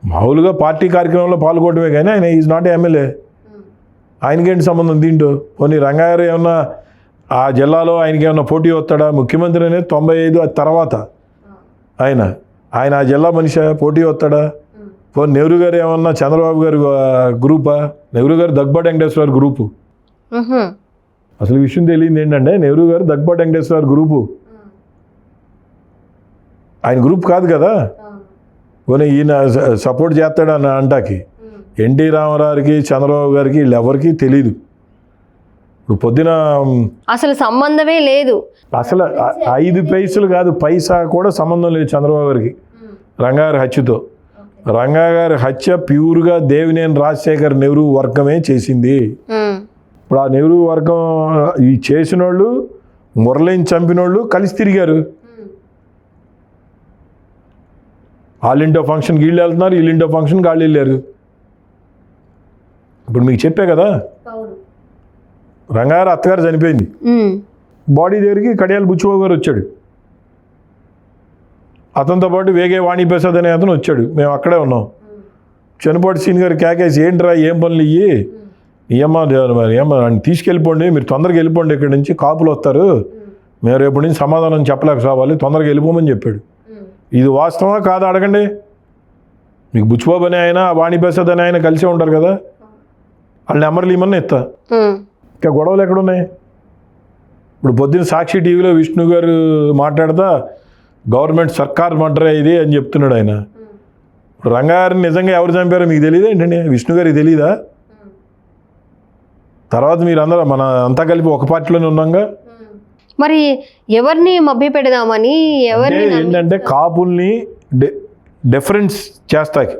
Speaker 2: మామూలుగా పార్టీ కార్యక్రమంలో పాల్గొనడమే కానీ ఆయన ఈజ్ నాట్ ఎమ్మెల్యే. ఆయనకేంటి సంబంధం దీంట్లో? పోనీ రంగారు ఏమన్నా ఆ జిల్లాలో ఆయనకి ఏమన్నా పోటీ వస్తాడా? ముఖ్యమంత్రి అనేది 95 తర్వాత ఆయన ఆ జిల్లా మనిషి పోటీ వస్తాడా? పోనీ నెహ్రూ గారు ఏమన్నా చంద్రబాబు గారు గ్రూపా? నెహ్రూ గారు దగ్గుబాటి వెంకటేశ్వర గ్రూపు. అసలు విషయం తెలియదు ఏంటంటే నెహ్రూ గారు దగ్గుబాటి వెంకటేశ్వర గ్రూపు, ఆయన గ్రూప్ కాదు కదా. పోనీ ఈయన సపోర్ట్ చేస్తాడని అంటాకి ఎన్టీ రామారావుకి చంద్రబాబు గారికి వీళ్ళెవరికి తెలీదు. ఇప్పుడు పొద్దున
Speaker 1: అసలు సంబంధమే లేదు.
Speaker 2: అసలు 5 పైసలు కాదు, పైసా కూడా సంబంధం లేదు చంద్రబాబు గారికి రంగాగారి హత్యతో. రంగాగారి హత్య ప్యూర్గా దేవినేని రాజశేఖర్ నెహ్రూ వర్గమే చేసింది. ఇప్పుడు ఆ నెహ్రూ వర్గం ఈ చేసిన వాళ్ళు, మురళిని చంపిన వాళ్ళు కలిసి తిరిగారు. వాళ్ళింటో ఫంక్షన్కి వీళ్ళు వెళ్తున్నారు, వీళ్ళింటో ఫంక్షన్కి వాళ్ళు వెళ్ళారు. ఇప్పుడు మీకు చెప్పే కదా, రంగాగారు అత్తగారు చనిపోయింది, బాడీ దగ్గరికి కడియాల బుచ్చిబాబు గారు వచ్చాడు. అతనితో పాటు వేగే వాణిప్రసాద్ అనే అతను వచ్చాడు. మేము అక్కడే ఉన్నాం. చనిపోటి సీన్ గారు కేకేసి ఏంట్రా ఏం పనులు ఇయ్యి ఏమో తీసుకెళ్ళిపోండి, మీరు తొందరగా వెళ్ళిపోండి, ఇక్కడి నుంచి కాపులు వస్తారు, మేము రేపటి నుంచి సమాధానం చెప్పలేక సావాలి, తొందరగా వెళ్ళిపోమని చెప్పాడు. ఇది వాస్తవా కాదా అడగండి. మీకు బుచ్చిబాబు అనే ఆయన వాణిప్రసాద్ అనే ఆయన కలిసే ఉంటారు కదా, వాళ్ళ నెంబర్లు ఇమ్మన్నా ఇస్తా. ఇంకా గొడవలు ఎక్కడున్నాయి? ఇప్పుడు పొద్దున్న సాక్షి టీవీలో విష్ణు గారు మాట్లాడతా గవర్నమెంట్ సర్కార్ మర్డర్ ఇది అని చెప్తున్నాడు ఆయన. రంగాగారిని నిజంగా ఎవరు చంపారో మీకు తెలియదా ఏంటండి? విష్ణు గారికి తెలీదా? తర్వాత మీరు అందరూ మన అంతా కలిపి ఒక పార్టీలోనే ఉన్నాగా.
Speaker 1: మరి ఎవరిని మభ్య పెడదామని ఎవరిని
Speaker 2: ఏంటంటే కాపుల్ని డిఫరెన్స్ చేస్తాకి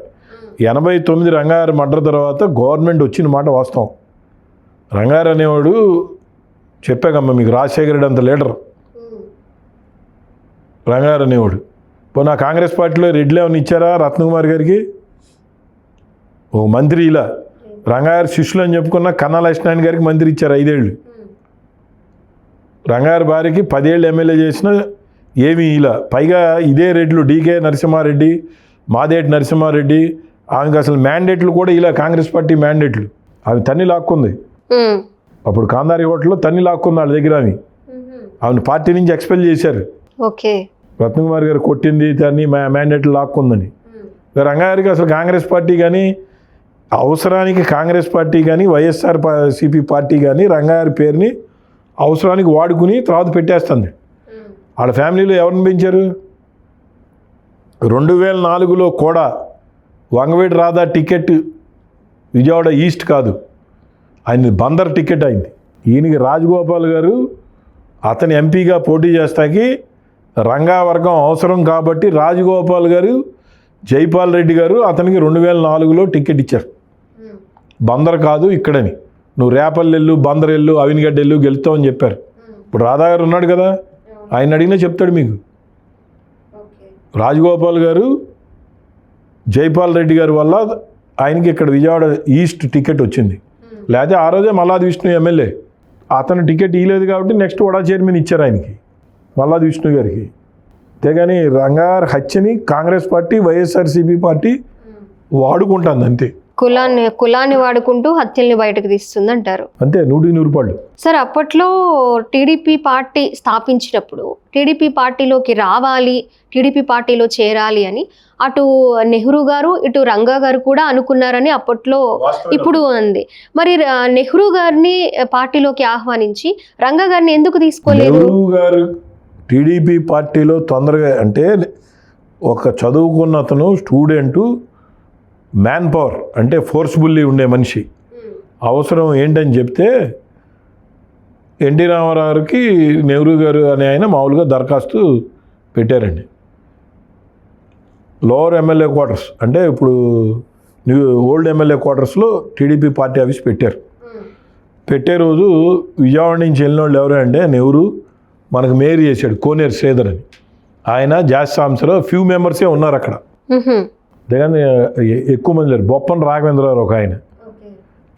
Speaker 2: 89 రంగాగారి మర్డర్ తర్వాత గవర్నమెంట్ వచ్చిన మాట వాస్తవం. రంగాగారు అనేవాడు చెప్పాకమ్మా మీకు, రాజశేఖర రెడ్డి అంత లీడర్ రంగాగారు అనేవాడు. ఇప్పుడు నా కాంగ్రెస్ పార్టీలో రెడ్లు ఏమైనా ఇచ్చారా రత్నకుమార్ గారికి? ఓ మంత్రి ఇలా రంగాగారి శిష్యులు అని చెప్పుకున్న కన్నా లక్ష్మణ్ గారికి మంత్రి ఇచ్చారు 5 ఏళ్ళు. రంగాగారి భార్యకి 10 ఏళ్ళు ఎమ్మెల్యే చేసిన ఏమీ ఇలా. పైగా ఇదే రెడ్లు డీకే నరసింహారెడ్డి, మాదేటి నరసింహారెడ్డి, ఆమెకు అసలు మ్యాండేట్లు కూడా ఇలా కాంగ్రెస్ పార్టీ మ్యాండేట్లు అవి తన్ని లాక్కుంది. అప్పుడు కాందారి హోటల్లో తన్ని లాక్కుంది వాళ్ళ దగ్గర. ఆమెను పార్టీ నుంచి ఎక్స్పెల్ చేశారు.
Speaker 1: ఓకే,
Speaker 2: రత్నకుమార్ గారు కొట్టింది తన్ని మ్యాండేట్లు లాక్కుందని. రంగాగారికి అసలు కాంగ్రెస్ పార్టీ కానీ అవసరానికి కాంగ్రెస్ పార్టీ కానీ వైఎస్ఆర్సీపీ పార్టీ కానీ రంగాగారి పేరుని అవసరానికి వాడుకుని తర్వాత పెట్టేస్తుంది. వాళ్ళ ఫ్యామిలీలో ఎవరిని పెంచారు? 2004లో కూడా వంగవేటి రాధా టికెట్ విజయవాడ ఈస్ట్ కాదు, ఆయన బందర్ టికెట్ అయింది. ఈయనకి రాజగోపాల్ గారు అతని ఎంపీగా పోటీ చేస్తాకి రంగా వర్గం అవసరం కాబట్టి రాజగోపాల్ గారు, జైపాల్ రెడ్డి గారు అతనికి 2004లో టికెట్ ఇచ్చారు. బందర్ కాదు ఇక్కడని, నువ్వు రేపల్లెళ్ళు, బందర్ వెళ్ళు, అవినిగడ్డ వెళ్ళు, గెలుస్తావు అని చెప్పారు. ఇప్పుడు రాధా గారు ఉన్నాడు కదా, ఆయన అడిగినా చెప్తాడు మీకు. రాజగోపాల్ గారు, జైపాల్ రెడ్డి గారి వల్ల ఆయనకి ఇక్కడ విజయవాడ ఈస్ట్ టికెట్ వచ్చింది. లేకపోతే ఆ రోజే మల్లాది విష్ణు ఎమ్మెల్యే, అతను టికెట్ ఇవ్వలేదు కాబట్టి నెక్స్ట్ వడా చైర్మన్ ఇచ్చారు ఆయనకి, మల్లాది విష్ణు గారికి. అంతేగాని రంగాగారి హత్యని కాంగ్రెస్ పార్టీ, వైఎస్ఆర్సీపీ పార్టీ వాడుకుంటుంది అంతే.
Speaker 1: కులాన్ని వాడుకుంటూ హత్యల్ని బయటకు తీస్తుంది అంటారు.
Speaker 2: అంతే 100%
Speaker 1: సార్, అప్పట్లో టీడీపీ పార్టీ స్థాపించినప్పుడు టీడీపీ పార్టీలోకి రావాలి, టీడీపీ పార్టీలో చేరాలి అని అటు నెహ్రూ గారు, ఇటు రంగా గారు కూడా అనుకున్నారని అప్పట్లో ఇప్పుడు ఉంది. మరి నెహ్రూ గారిని పార్టీలోకి ఆహ్వానించి రంగా గారిని ఎందుకు తీసుకోలేదు?
Speaker 2: నెహ్రూ గారు టీడీపీ పార్టీలో తొందరగా, అంటే ఒక చదువుకున్న అతను స్టూడెంటు, మ్యాన్ పవర్ అంటే ఫోర్స్ఫుల్లీ ఉండే మనిషి, అవసరం ఏంటని చెప్తే ఎన్టీ రామారావుకి నెహ్రూ గారు అనే ఆయన మామూలుగా దరఖాస్తు పెట్టారండి. లోవర్ ఎమ్మెల్యే క్వార్టర్స్ అంటే ఇప్పుడు ఓల్డ్ ఎమ్మెల్యే క్వార్టర్స్లో టీడీపీ పార్టీ ఆఫీస్ పెట్టారు. పెట్టే రోజు విజయవాడ నుంచి వెళ్ళిన వాళ్ళు ఎవరంటే నెహ్రూ, మనకు మేయర్ చేశాడు కోనేరు శ్రీధర్ అని. ఆయన జాస్ సాంసలో ఫ్యూ మెంబర్సే ఉన్నారు అక్కడ, అంతేగాని ఎక్కువ మంది లేరు. బొప్పన రాఘవేంద్రరావు ఒక ఆయన,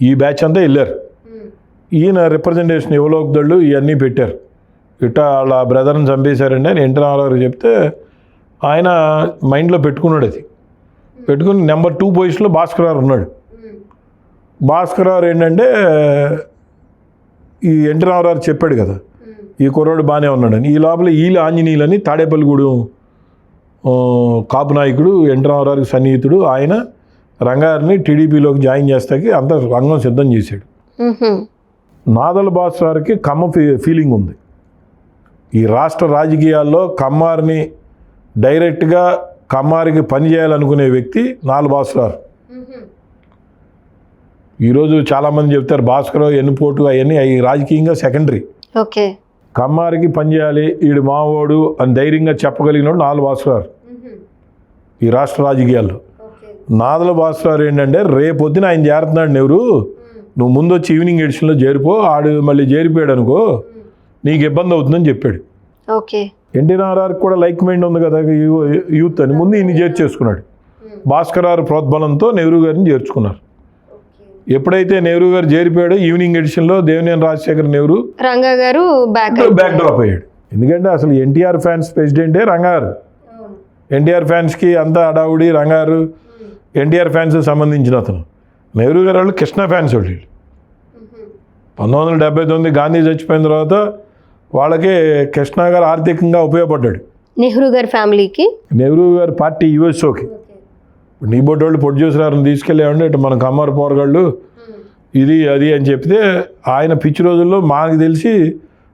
Speaker 2: ఈ బ్యాచ్ అంతా వెళ్ళారు. ఈయన రిప్రజెంటేషన్ యువలోక్దళ్ళు ఇవన్నీ పెట్టారు. ఇట్లా వాళ్ళ బ్రదర్ని చంపేశారండి అని ఎన్టీ రామారావు చెప్తే ఆయన మైండ్లో పెట్టుకున్నాడు. అది పెట్టుకుని నెంబర్ 2 పొజిషన్లో భాస్కరరావు ఉన్నాడు. భాస్కరరావు ఏంటంటే ఈ ఎన్టీ రామారావు చెప్పాడు కదా ఈ కుర్రాడు బాగానే ఉన్నాడని. ఈ లోపల ఈల ఆంజనేయులని తాడేపల్లిగూడెం కాపు నాయకుడు, ఎన్టీ రామారావుకి సన్నిహితుడు, ఆయన రంగారిని టీడీపీలోకి జాయిన్ చేస్తాకి అంత రంగం సిద్ధం చేశాడు. నాదల భాస్కర్కి కమ్మ ఫీలింగ్ ఉంది. ఈ రాష్ట్ర రాజకీయాల్లో కమ్మారిని డైరెక్ట్గా కమ్మారికి పని చేయాలనుకునే వ్యక్తి నాదల భాస్కర్. ఈరోజు చాలామంది చెప్తారు భాస్కర్ ఎన్నిపోటు అవన్నీ అవి రాజకీయంగా సెకండరీ.
Speaker 1: ఓకే,
Speaker 2: కమ్మారికి పని చేయాలి ఈడు మావోడు అని ధైర్యంగా చెప్పగలిగినాడు నాదల భాస్కర్ ఈ రాష్ట్ర రాజకీయాల్లో. నాదల భాస్కర్ ఏంటంటే రేపొద్దున ఆయన చేరుతున్నాడు నెవరు, నువ్వు ముందు వచ్చి ఈవినింగ్ ఎడిషన్లో చేరిపో, ఆడు మళ్ళీ చేరిపోయాడు అనుకో నీకు ఇబ్బంది అవుతుందని చెప్పాడు.
Speaker 1: ఓకే,
Speaker 2: ఎన్టీ రామారావుకి కూడా లైక్ మైండ్ ఉంది కదా యూత్ అని, ముందు ఈయన్ని చేర్చేసుకున్నాడు. భాస్కర్ ప్రోద్బలంతో నెహ్రూ గారిని చేర్చుకున్నారు. ఎప్పుడైతే నెహ్రూ గారు చేరిపోయాడో ఈవినింగ్ ఎడిషన్లో దేవినేని రాజశేఖర్ నెహ్రూ
Speaker 1: రంగా గారు బ్యాక్
Speaker 2: డ్రాప్ అయ్యాడు. ఎందుకంటే అసలు ఎన్టీఆర్ ఫ్యాన్స్ ప్రెసిడెంటే రంగారు. ఎన్టీఆర్ ఫ్యాన్స్కి అంతా అడావుడి రంగారు, ఎన్టీఆర్ ఫ్యాన్స్ సంబంధించిన అతను. నెహ్రూ గారు వాళ్ళు కృష్ణ ఫ్యాన్స్ వాళ్ళు. 1979 గాంధీ చచ్చిపోయిన తర్వాత వాళ్ళకి కృష్ణ గారు ఆర్థికంగా ఉపయోగపడ్డాడు.
Speaker 1: నెహ్రూ గారి ఫ్యామిలీకి,
Speaker 2: నెహ్రూ గారి పార్టీ యూఎస్ఓకి నీ బొడ్డు వాళ్ళు ప్రొడ్యూసర్ని తీసుకెళ్ళేవాడి ఇటు మన కమ్మర్ పోరగాళ్ళు ఇది అది అని చెప్తే ఆయన పిచ్చి రోజుల్లో మాకు తెలిసి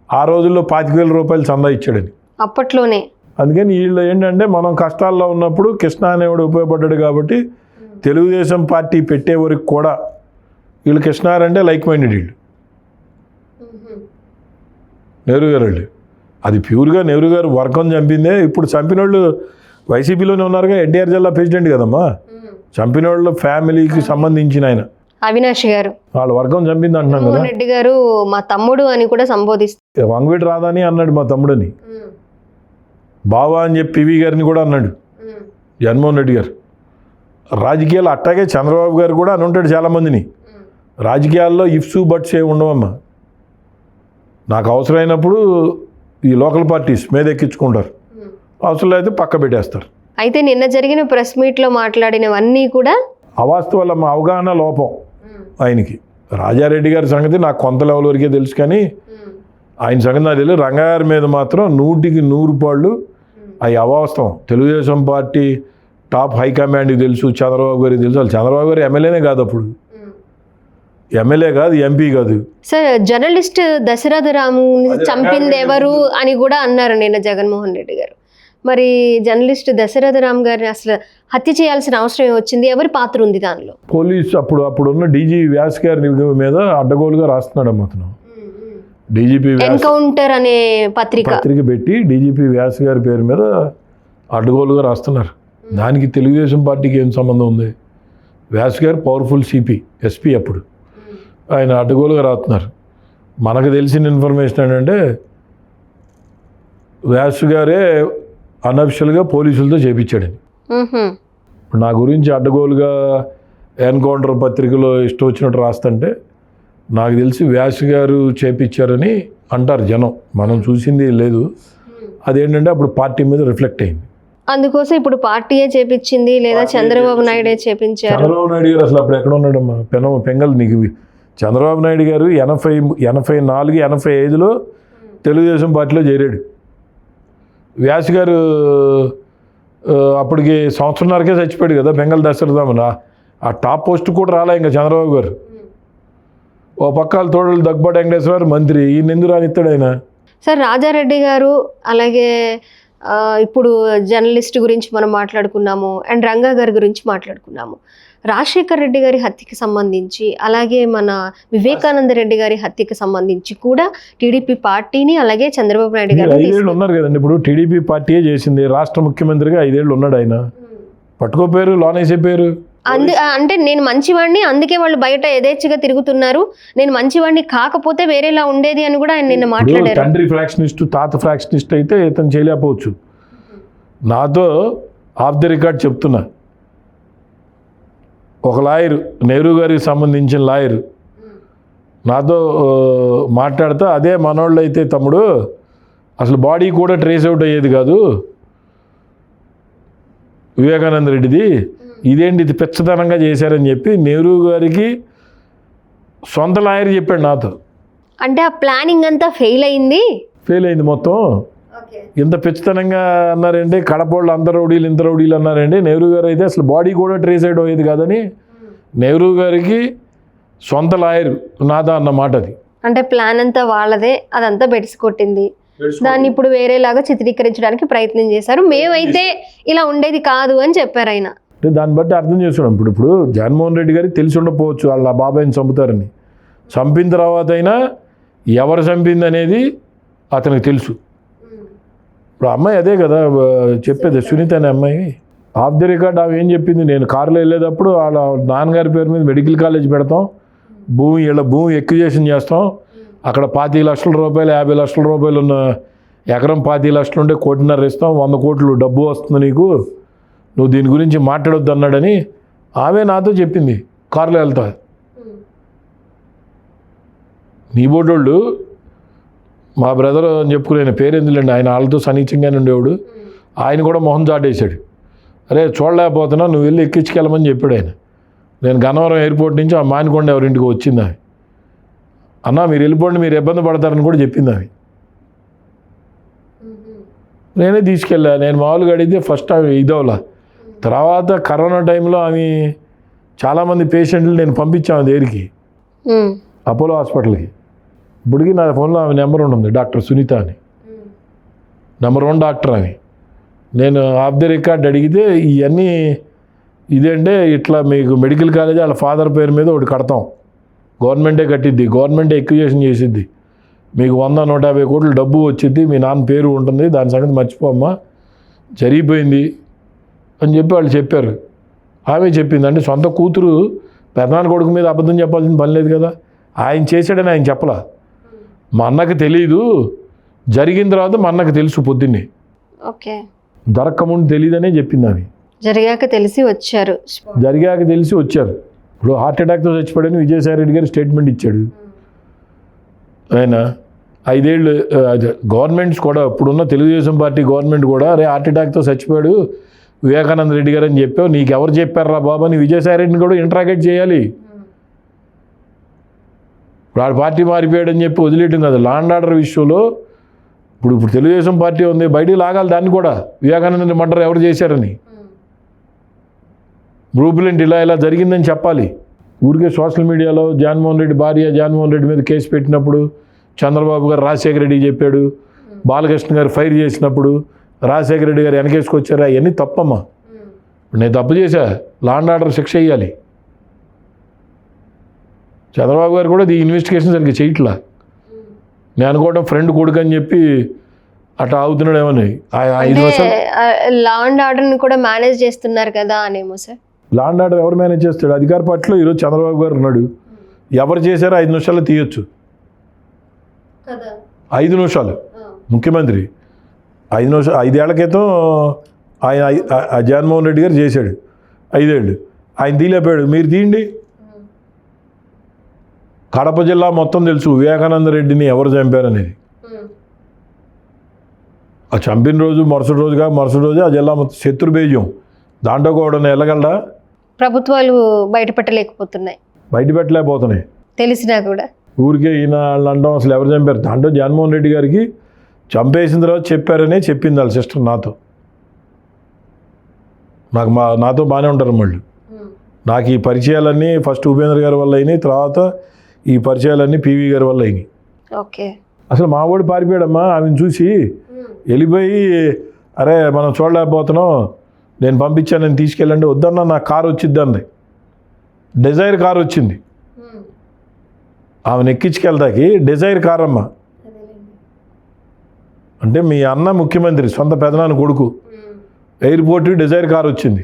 Speaker 2: ఆ రోజుల్లో 25,000 రూపాయలు చందా ఇచ్చాడని
Speaker 1: అప్పట్లోనే.
Speaker 2: అందుకని వీళ్ళు ఏంటంటే మనం కష్టాల్లో ఉన్నప్పుడు కృష్ణ అనేవాడు ఉపయోగపడ్డాడు కాబట్టి తెలుగుదేశం పార్టీ పెట్టే వరకు కూడా వీళ్ళు కృష్ణారంటే లైక్ మైండెడ్ వీళ్ళు నెహ్రూ గారు వాళ్ళు. అది ప్యూర్గా నెహ్రూ గారు వర్గం చంపిందే. ఇప్పుడు చంపిన వాళ్ళు వైసీపీలోనే ఉన్నారుగా, ఎన్టీఆర్ జిల్లా ప్రెసిడెంట్ కదమ్మా. చంపిన వాళ్ళు ఫ్యామిలీకి సంబంధించిన ఆయన
Speaker 1: అవినాష్ గారు
Speaker 2: వాళ్ళ వర్గం చంపింది అంటున్నాం కదా.
Speaker 1: రెడ్డి గారు మా తమ్ముడు అని కూడా సంబోధిస్తారు.
Speaker 2: వంగవీటి రాధాని అన్నాడు మా తమ్ముడని, బావా అని చెప్పి పివి గారిని కూడా అన్నాడు జగన్మోహన్ రెడ్డి గారు. రాజకీయాలు అట్టాగే చంద్రబాబు గారు కూడా అని ఉంటాడు చాలామందిని. రాజకీయాల్లో ఇఫ్స్ బట్స్ ఏమి ఉండవమ్మా. నాకు అవసరమైనప్పుడు ఈ లోకల్ పార్టీస్ మీద ఎక్కించుకుంటారు, అవసరం అయితే పక్క పెట్టేస్తారు.
Speaker 1: అయితే నిన్న జరిగిన ప్రెస్ మీట్లో మాట్లాడినవన్నీ కూడా
Speaker 2: అవాస్తవాల అవగాహన లోపం ఆయనకి. రాజారెడ్డి గారి సంగతి నాకు కొంత లెవెల్ వరకే తెలుసు, కానీ ఆయన సంగతి నాకు తెలియదు. రంగారి మీద మాత్రం 100కి 100 పాళ్ళు అవి అవాస్తవం. తెలుగుదేశం పార్టీ టాప్ హైకమాండ్కి తెలుసు, చంద్రబాబు గారికి తెలుసు. వాళ్ళు చంద్రబాబు గారు ఎమ్మెల్యేనే కాదు, అప్పుడు ఎమ్మెల్యే కాదు, ఎంపీ కాదు.
Speaker 1: సార్ జర్నలిస్ట్ దశరథ రాము చంపింది ఎవరు అని కూడా అన్నారు నిన్న జగన్మోహన్ రెడ్డి గారు. మరి జర్నలిస్ట్ దశరథ రామ్ గారిని అసలు హత్య చేయాల్సిన అవసరం వచ్చింది, ఎవరి పాత్ర ఉంది దానిలో?
Speaker 2: పోలీసు అప్పుడున్న డీజీ వ్యాస్ గారి మీద అడ్డగోలుగా రాస్తున్నాడమ్మ అతను. డీజీపీ
Speaker 1: ఎన్కౌంటర్ అనే పత్రిక
Speaker 2: పెట్టి డీజీపీ వ్యాస్ గారి పేరు మీద అడ్డగోలుగా రాస్తున్నారు. దానికి తెలుగుదేశం పార్టీకి ఏం సంబంధం ఉంది? వ్యాస్ గారు పవర్ఫుల్ ఎస్పీ అప్పుడు, ఆయన అడ్డగోలుగా రాస్తున్నారు. మనకు తెలిసిన ఇన్ఫర్మేషన్ ఏంటంటే వ్యాస్ గారే అన్అఫిషియల్గా పోలీసులతో చేపించాడని. నా గురించి అడ్డగోలుగా ఎన్కౌంటర్ పత్రికలో ఇష్టం వచ్చినట్టు రాస్తుంటే నాకు తెలిసి వ్యాస్ గారు చేపించారని అంటారు జనం. మనం చూసింది లేదు. అదేంటంటే అప్పుడు పార్టీ మీద రిఫ్లెక్ట్ అయింది. అందుకోసం
Speaker 1: ఇప్పుడు పార్టీయే చేపించింది లేదా చంద్రబాబు నాయుడే చేపించారు?
Speaker 2: చంద్రబాబు నాయుడు గారు అసలు అప్పుడు ఎక్కడ ఉన్నాడమ్మా? పెంగల్ నీకు చంద్రబాబు నాయుడు గారు 84, 85లో తెలుగుదేశం పార్టీలో చేరాడు. వ్యాస్ గారు అప్పటికి సంవత్సరంన్నరకే చచ్చిపోయాడు కదా బెంగల్ దశరథరామన్. ఆ టాప్ పోస్ట్ కూడా రాలే ఇంకా చంద్రబాబు గారు. ఓ పక్కల తోడలు దగ్గుబాటి వెంకటేశ్వర మంత్రి, ఈయన ఎందుకు రానిస్తాడు ఆయన?
Speaker 1: సార్ రాజారెడ్డి గారు అలాగే ఇప్పుడు జర్నలిస్ట్ గురించి మనం మాట్లాడుకున్నాము, అండ్ రంగా గారి గురించి మాట్లాడుకున్నాము. రాజశేఖర్ రెడ్డి గారి హత్యకి సంబంధించి అలాగే మన వివేకానంద రెడ్డి గారి హత్యకి సంబంధించి కూడా టీడీపీ పార్టీని అలాగే చంద్రబాబు నాయుడు గారు
Speaker 2: 5 ఏళ్ళు ఉన్నారు కదండి. ఇప్పుడు టీడీపీ పార్టీయే చేసింది. రాష్ట్ర ముఖ్యమంత్రిగా 5 ఏళ్ళు ఉన్నాడు ఆయన. పట్టుకోపోయారు, లోన్ వేసేపోయారు.
Speaker 1: అంటే నేను మంచివాడిని, అందుకే వాళ్ళు బయట యథేచ్ఛగా తిరుగుతున్నారు, నేను మంచివాడిని కాకపోతే వేరేలా ఉండేది అని కూడా ఆయన నిన్న మాట్లాడారు.
Speaker 2: తండ్రి ఫ్రాక్షనిస్ట్, తాత ఫ్రాక్షనిస్ట్ అయితే ఇతను చేయలేకపోవచ్చు. నాతో ఆఫ్ ది రికార్డ్ చెప్తున్నా, ఒక లాయర్, నెహ్రూ గారికి సంబంధించిన లాయర్ నాతో మాట్లాడుతూ, అదే మనోళ్ళు అయితే తమ్ముడు అసలు బాడీ కూడా ట్రేస్ అవుట్ అయ్యేది కాదు వివేకానంద రెడ్డిది, ఇదేంటి ఇది పెచ్చదనంగా చేశారని చెప్పి నెహ్రూ గారికి సొంత లాయర్ చెప్పాడు నాతో.
Speaker 1: అంటే ఆ ప్లానింగ్ అంతా ఫెయిల్ అయింది
Speaker 2: మొత్తం. ఇంత పెచ్చతనంగా అన్నారండి, కడపోళ్ళు అంత రౌడీలు ఇంత రౌడీలు అన్నారండి. నెహ్రూ గారు అయితే అసలు బాడీ కూడా ట్రేస్ అవుట్ అయ్యేది కాదని నెహ్రూ గారికి సొంత లాయర్ నాదా అన్న మాట. అది
Speaker 1: అంటే ప్లాన్ అంతా వాళ్ళదే, అదంతా బెడిసి కొట్టింది, దాన్ని ఇప్పుడు వేరేలాగా చిత్రీకరించడానికి ప్రయత్నం చేశారు, మేమైతే ఇలా ఉండేది కాదు అని చెప్పారు ఆయన.
Speaker 2: దాన్ని బట్టి అర్థం చేసుకోవడం, ఇప్పుడు జగన్మోహన్ రెడ్డి గారికి తెలిసి ఉండకపోవచ్చు వాళ్ళ బాబాయిని చంపుతారని. చంపిన తర్వాత అయినా ఎవరు చంపింది అనేది అతనికి తెలుసు. ఇప్పుడు అమ్మాయి అదే కదా చెప్పేది, సునీత అనే అమ్మాయి. ఆఫ్ ది రికార్డ్ ఆమె ఏం చెప్పింది, నేను కారులో వెళ్ళేటప్పుడు వాళ్ళ నాన్నగారి పేరు మీద మెడికల్ కాలేజ్ పెడతాం, భూమి ఎక్విజేషన్ చేస్తాం, అక్కడ 25 లక్షల రూపాయలు 50 లక్షల రూపాయలు ఉన్న ఎకరం 25 లక్షలు ఉంటే 1.5 కోటి ఇస్తాం, 100 కోట్లు డబ్బు వస్తుంది నీకు, నువ్వు దీని గురించి మాట్లాడొద్దు అన్నాడని ఆమె నాతో చెప్పింది కారులో వెళ్తా. నీ బోటోళ్ళు మా బ్రదర్ అని చెప్పుకునే పేరు ఎందుకండి, ఆయన వాళ్ళతో సన్నిహితంగానే ఉండేవాడు, ఆయన కూడా మొహం చాటేశాడు. అరే చూడలేకపోతున్నా, నువ్వు వెళ్ళి ఎక్కించుకెళ్ళమని చెప్పాడు ఆయన. నేను గన్నవరం ఎయిర్పోర్ట్ నుంచి ఆ మానికొండ ఎవరింటికి వచ్చింది ఆమె. అన్న మీరు వెళ్ళిపోండి, మీరు ఇబ్బంది పడతారని కూడా చెప్పింది ఆమె. నేనే తీసుకెళ్ళా. నేను మామూలుగా అడిగితే ఫస్ట్ ఆమె ఇదవలా. తర్వాత కరోనా టైంలో ఆమె చాలామంది పేషెంట్లు నేను పంపించాను దగ్గరికి, అపోలో హాస్పిటల్కి. ఇప్పటికీ నా ఫోన్లో ఆమె నెంబర్ ఉంటుంది, డాక్టర్ సునీత అని, నెంబర్ 1 డాక్టర్ అని. నేను ఆఫ్ ది రికార్డ్ అడిగితే ఇవన్నీ ఇదేంటే ఇట్లా మీకు మెడికల్ కాలేజ్ వాళ్ళ ఫాదర్ పేరు మీద ఒకటి కడతాం, గవర్నమెంటే కట్టిద్ది, గవర్నమెంటే ఎక్విజేషన్ చేసిద్ది, మీకు 100-150 కోట్లు డబ్బు వచ్చిద్ది, మీ నాన్న పేరు ఉంటుంది, దాని సంగతి మర్చిపోమ్మా, జరిగిపోయింది అని చెప్పి వాళ్ళు చెప్పారు. ఆమె చెప్పింది. అంటే సొంత కూతురు పెదనాన్న కొడుకు మీద అబద్ధం చెప్పాల్సిన పని లేదు కదా, ఆయన చేశాడని ఆయన చెప్పలా. మా అన్నకి తెలీదు, జరిగిన తర్వాత మా అన్నకి తెలుసు పొద్దున్నే,
Speaker 1: ఓకే
Speaker 2: దొరకముందు తెలియదనే చెప్పింది ఆమె.
Speaker 1: జరిగాక తెలిసి వచ్చారు.
Speaker 2: ఇప్పుడు హార్ట్ అటాక్తో చచ్చిపోయాడని విజయసాయి రెడ్డి గారు స్టేట్మెంట్ ఇచ్చాడు. ఆయన 5 ఏళ్ళు గవర్నమెంట్స్ కూడా, ఇప్పుడున్న తెలుగుదేశం పార్టీ గవర్నమెంట్ కూడా, అరే హార్ట్ అటాక్తో చచ్చిపోయాడు వివేకానంద రెడ్డి గారు అని చెప్పావు, నీకు ఎవరు చెప్పారా బాబా అని విజయసాయి రెడ్డిని కూడా ఇంట్రాగేట్ చేయాలి. వాడు పార్టీ మారిపోయాడని చెప్పి వదిలేయడం కాదు. లా అండ్ ఆర్డర్ విషయంలో ఇప్పుడు తెలుగుదేశం పార్టీ ఉంది, బయటికి లాగాలి దాన్ని కూడా, వివేకానంద మర్డర్ ఎవరు చేశారని, బ్లూప్రింట్ ఇలా జరిగిందని చెప్పాలి. ఊరికే సోషల్ మీడియాలో జగన్మోహన్ రెడ్డి భార్య జగన్మోహన్ రెడ్డి మీద కేసు పెట్టినప్పుడు చంద్రబాబు గారు రాజశేఖర రెడ్డికి చెప్పాడు, బాలకృష్ణ గారు ఫైర్ చేసినప్పుడు రాజశేఖర రెడ్డి గారు వెనకేసుకొచ్చారు, అవన్నీ తప్పమ్మా. నేను తప్పు చేశా, లా అండ్ ఆర్డర్ శిక్ష వేయాలి. చంద్రబాబు గారు కూడా ఈ ఇన్వెస్టిగేషన్ సరిగ్గా చేయట్లా. నేను అనుకోవడం ఫ్రెండ్ కొడుకు అని చెప్పి అట్లా అవుతున్నాడేమని. 5 వర్షాలు
Speaker 1: లా అండ్ ఆర్డర్ని కూడా మేనేజ్ చేస్తున్నారు కదా అనేమో సార్.
Speaker 2: లా అండ్ ఆర్డర్ ఎవరు మేనేజ్ చేస్తాడు? అధికార పార్టీలో ఈరోజు చంద్రబాబు గారు ఉన్నాడు, ఎవరు చేశారో 5 నిమిషాలు తీయొచ్చు. 5 నిమిషాలు ముఖ్యమంత్రి 5 నిమిషాలు 5 ఏళ్ల క్రితం ఆయన జగన్మోహన్ రెడ్డి గారు చేశాడు 5 ఏళ్ళు, ఆయన తీలేపాడు, మీరు తీయండి. కడప జిల్లా మొత్తం తెలుసు వివేకానంద రెడ్డిని ఎవరు చంపారనేది. ఆ చంపిన రోజు మరుసటి రోజు ఆ జిల్లా మొత్తం శత్రుబేజం, దాంట్లో కూడా వెళ్ళగలరా?
Speaker 1: ప్రభుత్వాలు బయటపెట్టలేకపోతున్నాయి,
Speaker 2: తెలిసినా కూడా ఊరికే ఈయన వాళ్ళు అంటాం అసలు ఎవరు చంపారు. దాంట్లో జగన్మోహన్ రెడ్డి గారికి చంపేసిన తర్వాత చెప్పారనే చెప్పింది వాళ్ళ సిస్టర్ నాతో. నాతో బాగానే ఉంటారు మళ్ళీ. నాకు ఈ పరిచయాలన్నీ ఫస్ట్ ఉపేంద్ర గారి వల్ల అయినాయి, తర్వాత ఈ పరిచయాలన్నీ పివి గారి వల్ల అయినాయి.
Speaker 1: ఓకే
Speaker 2: అసలు మా వాడు పారిపోయాడమ్మా, ఆమెను చూసి వెళ్ళిపోయి, అరే మనం చూడలేకపోతున్నాం, నేను పంపించాను తీసుకెళ్ళండి, వద్దన్నా నాకు కారు వచ్చిద్ది అంది. డిజైర్ కారు వచ్చింది, ఆమెను ఎక్కించుకెళ్తాకి డిజైర్ కార్ అమ్మ. అంటే మీ అన్న ముఖ్యమంత్రి సొంత పెదనాన్న కొడుకు, ఎయిర్పోర్ట్కి డిజైర్ కార్ వచ్చింది.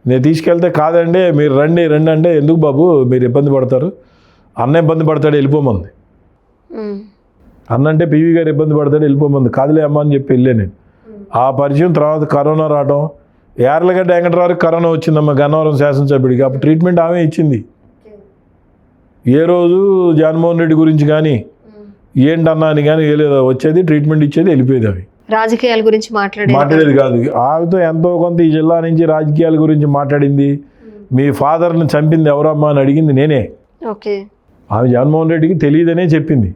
Speaker 2: నేను తీసుకెళ్తే కాదండి మీరు రండి అంటే ఎందుకు బాబు మీరు ఇబ్బంది పడతారు, అన్న ఇబ్బంది పడతాడు వెళ్ళిపోమంది. అన్న అంటే పివి గారు ఇబ్బంది పడతాడు వెళ్ళిపోమంది. కాదులే అమ్మ అని చెప్పి వెళ్ళే నేను. ఆ పరిచయం తర్వాత కరోనా రావడం, యార్లగడ్డ వెంకటరావుకి కరోనా వచ్చిందమ్మా గన్నవరం శాసనసభ్యుడికి. అప్పుడు ట్రీట్మెంట్ ఆమె ఇచ్చింది. ఏ రోజు జగన్మోహన్ రెడ్డి గురించి కానీ ఏంటన్నా అని కానీ వేయలేదు, వచ్చేది ట్రీట్మెంట్ ఇచ్చేది వెళ్ళిపోయేది. అవి
Speaker 1: రాజకీయాల గురించి
Speaker 2: మాట్లాడేది కాదు. ఆమెతో ఎంతో కొంత ఈ జిల్లా నుంచి రాజకీయాల గురించి మాట్లాడింది. మీ ఫాదర్ని చంపింది ఎవరమ్మా అని అడిగింది నేనే. ఆమె జగన్మోహన్ రెడ్డికి తెలియదనే చెప్పింది.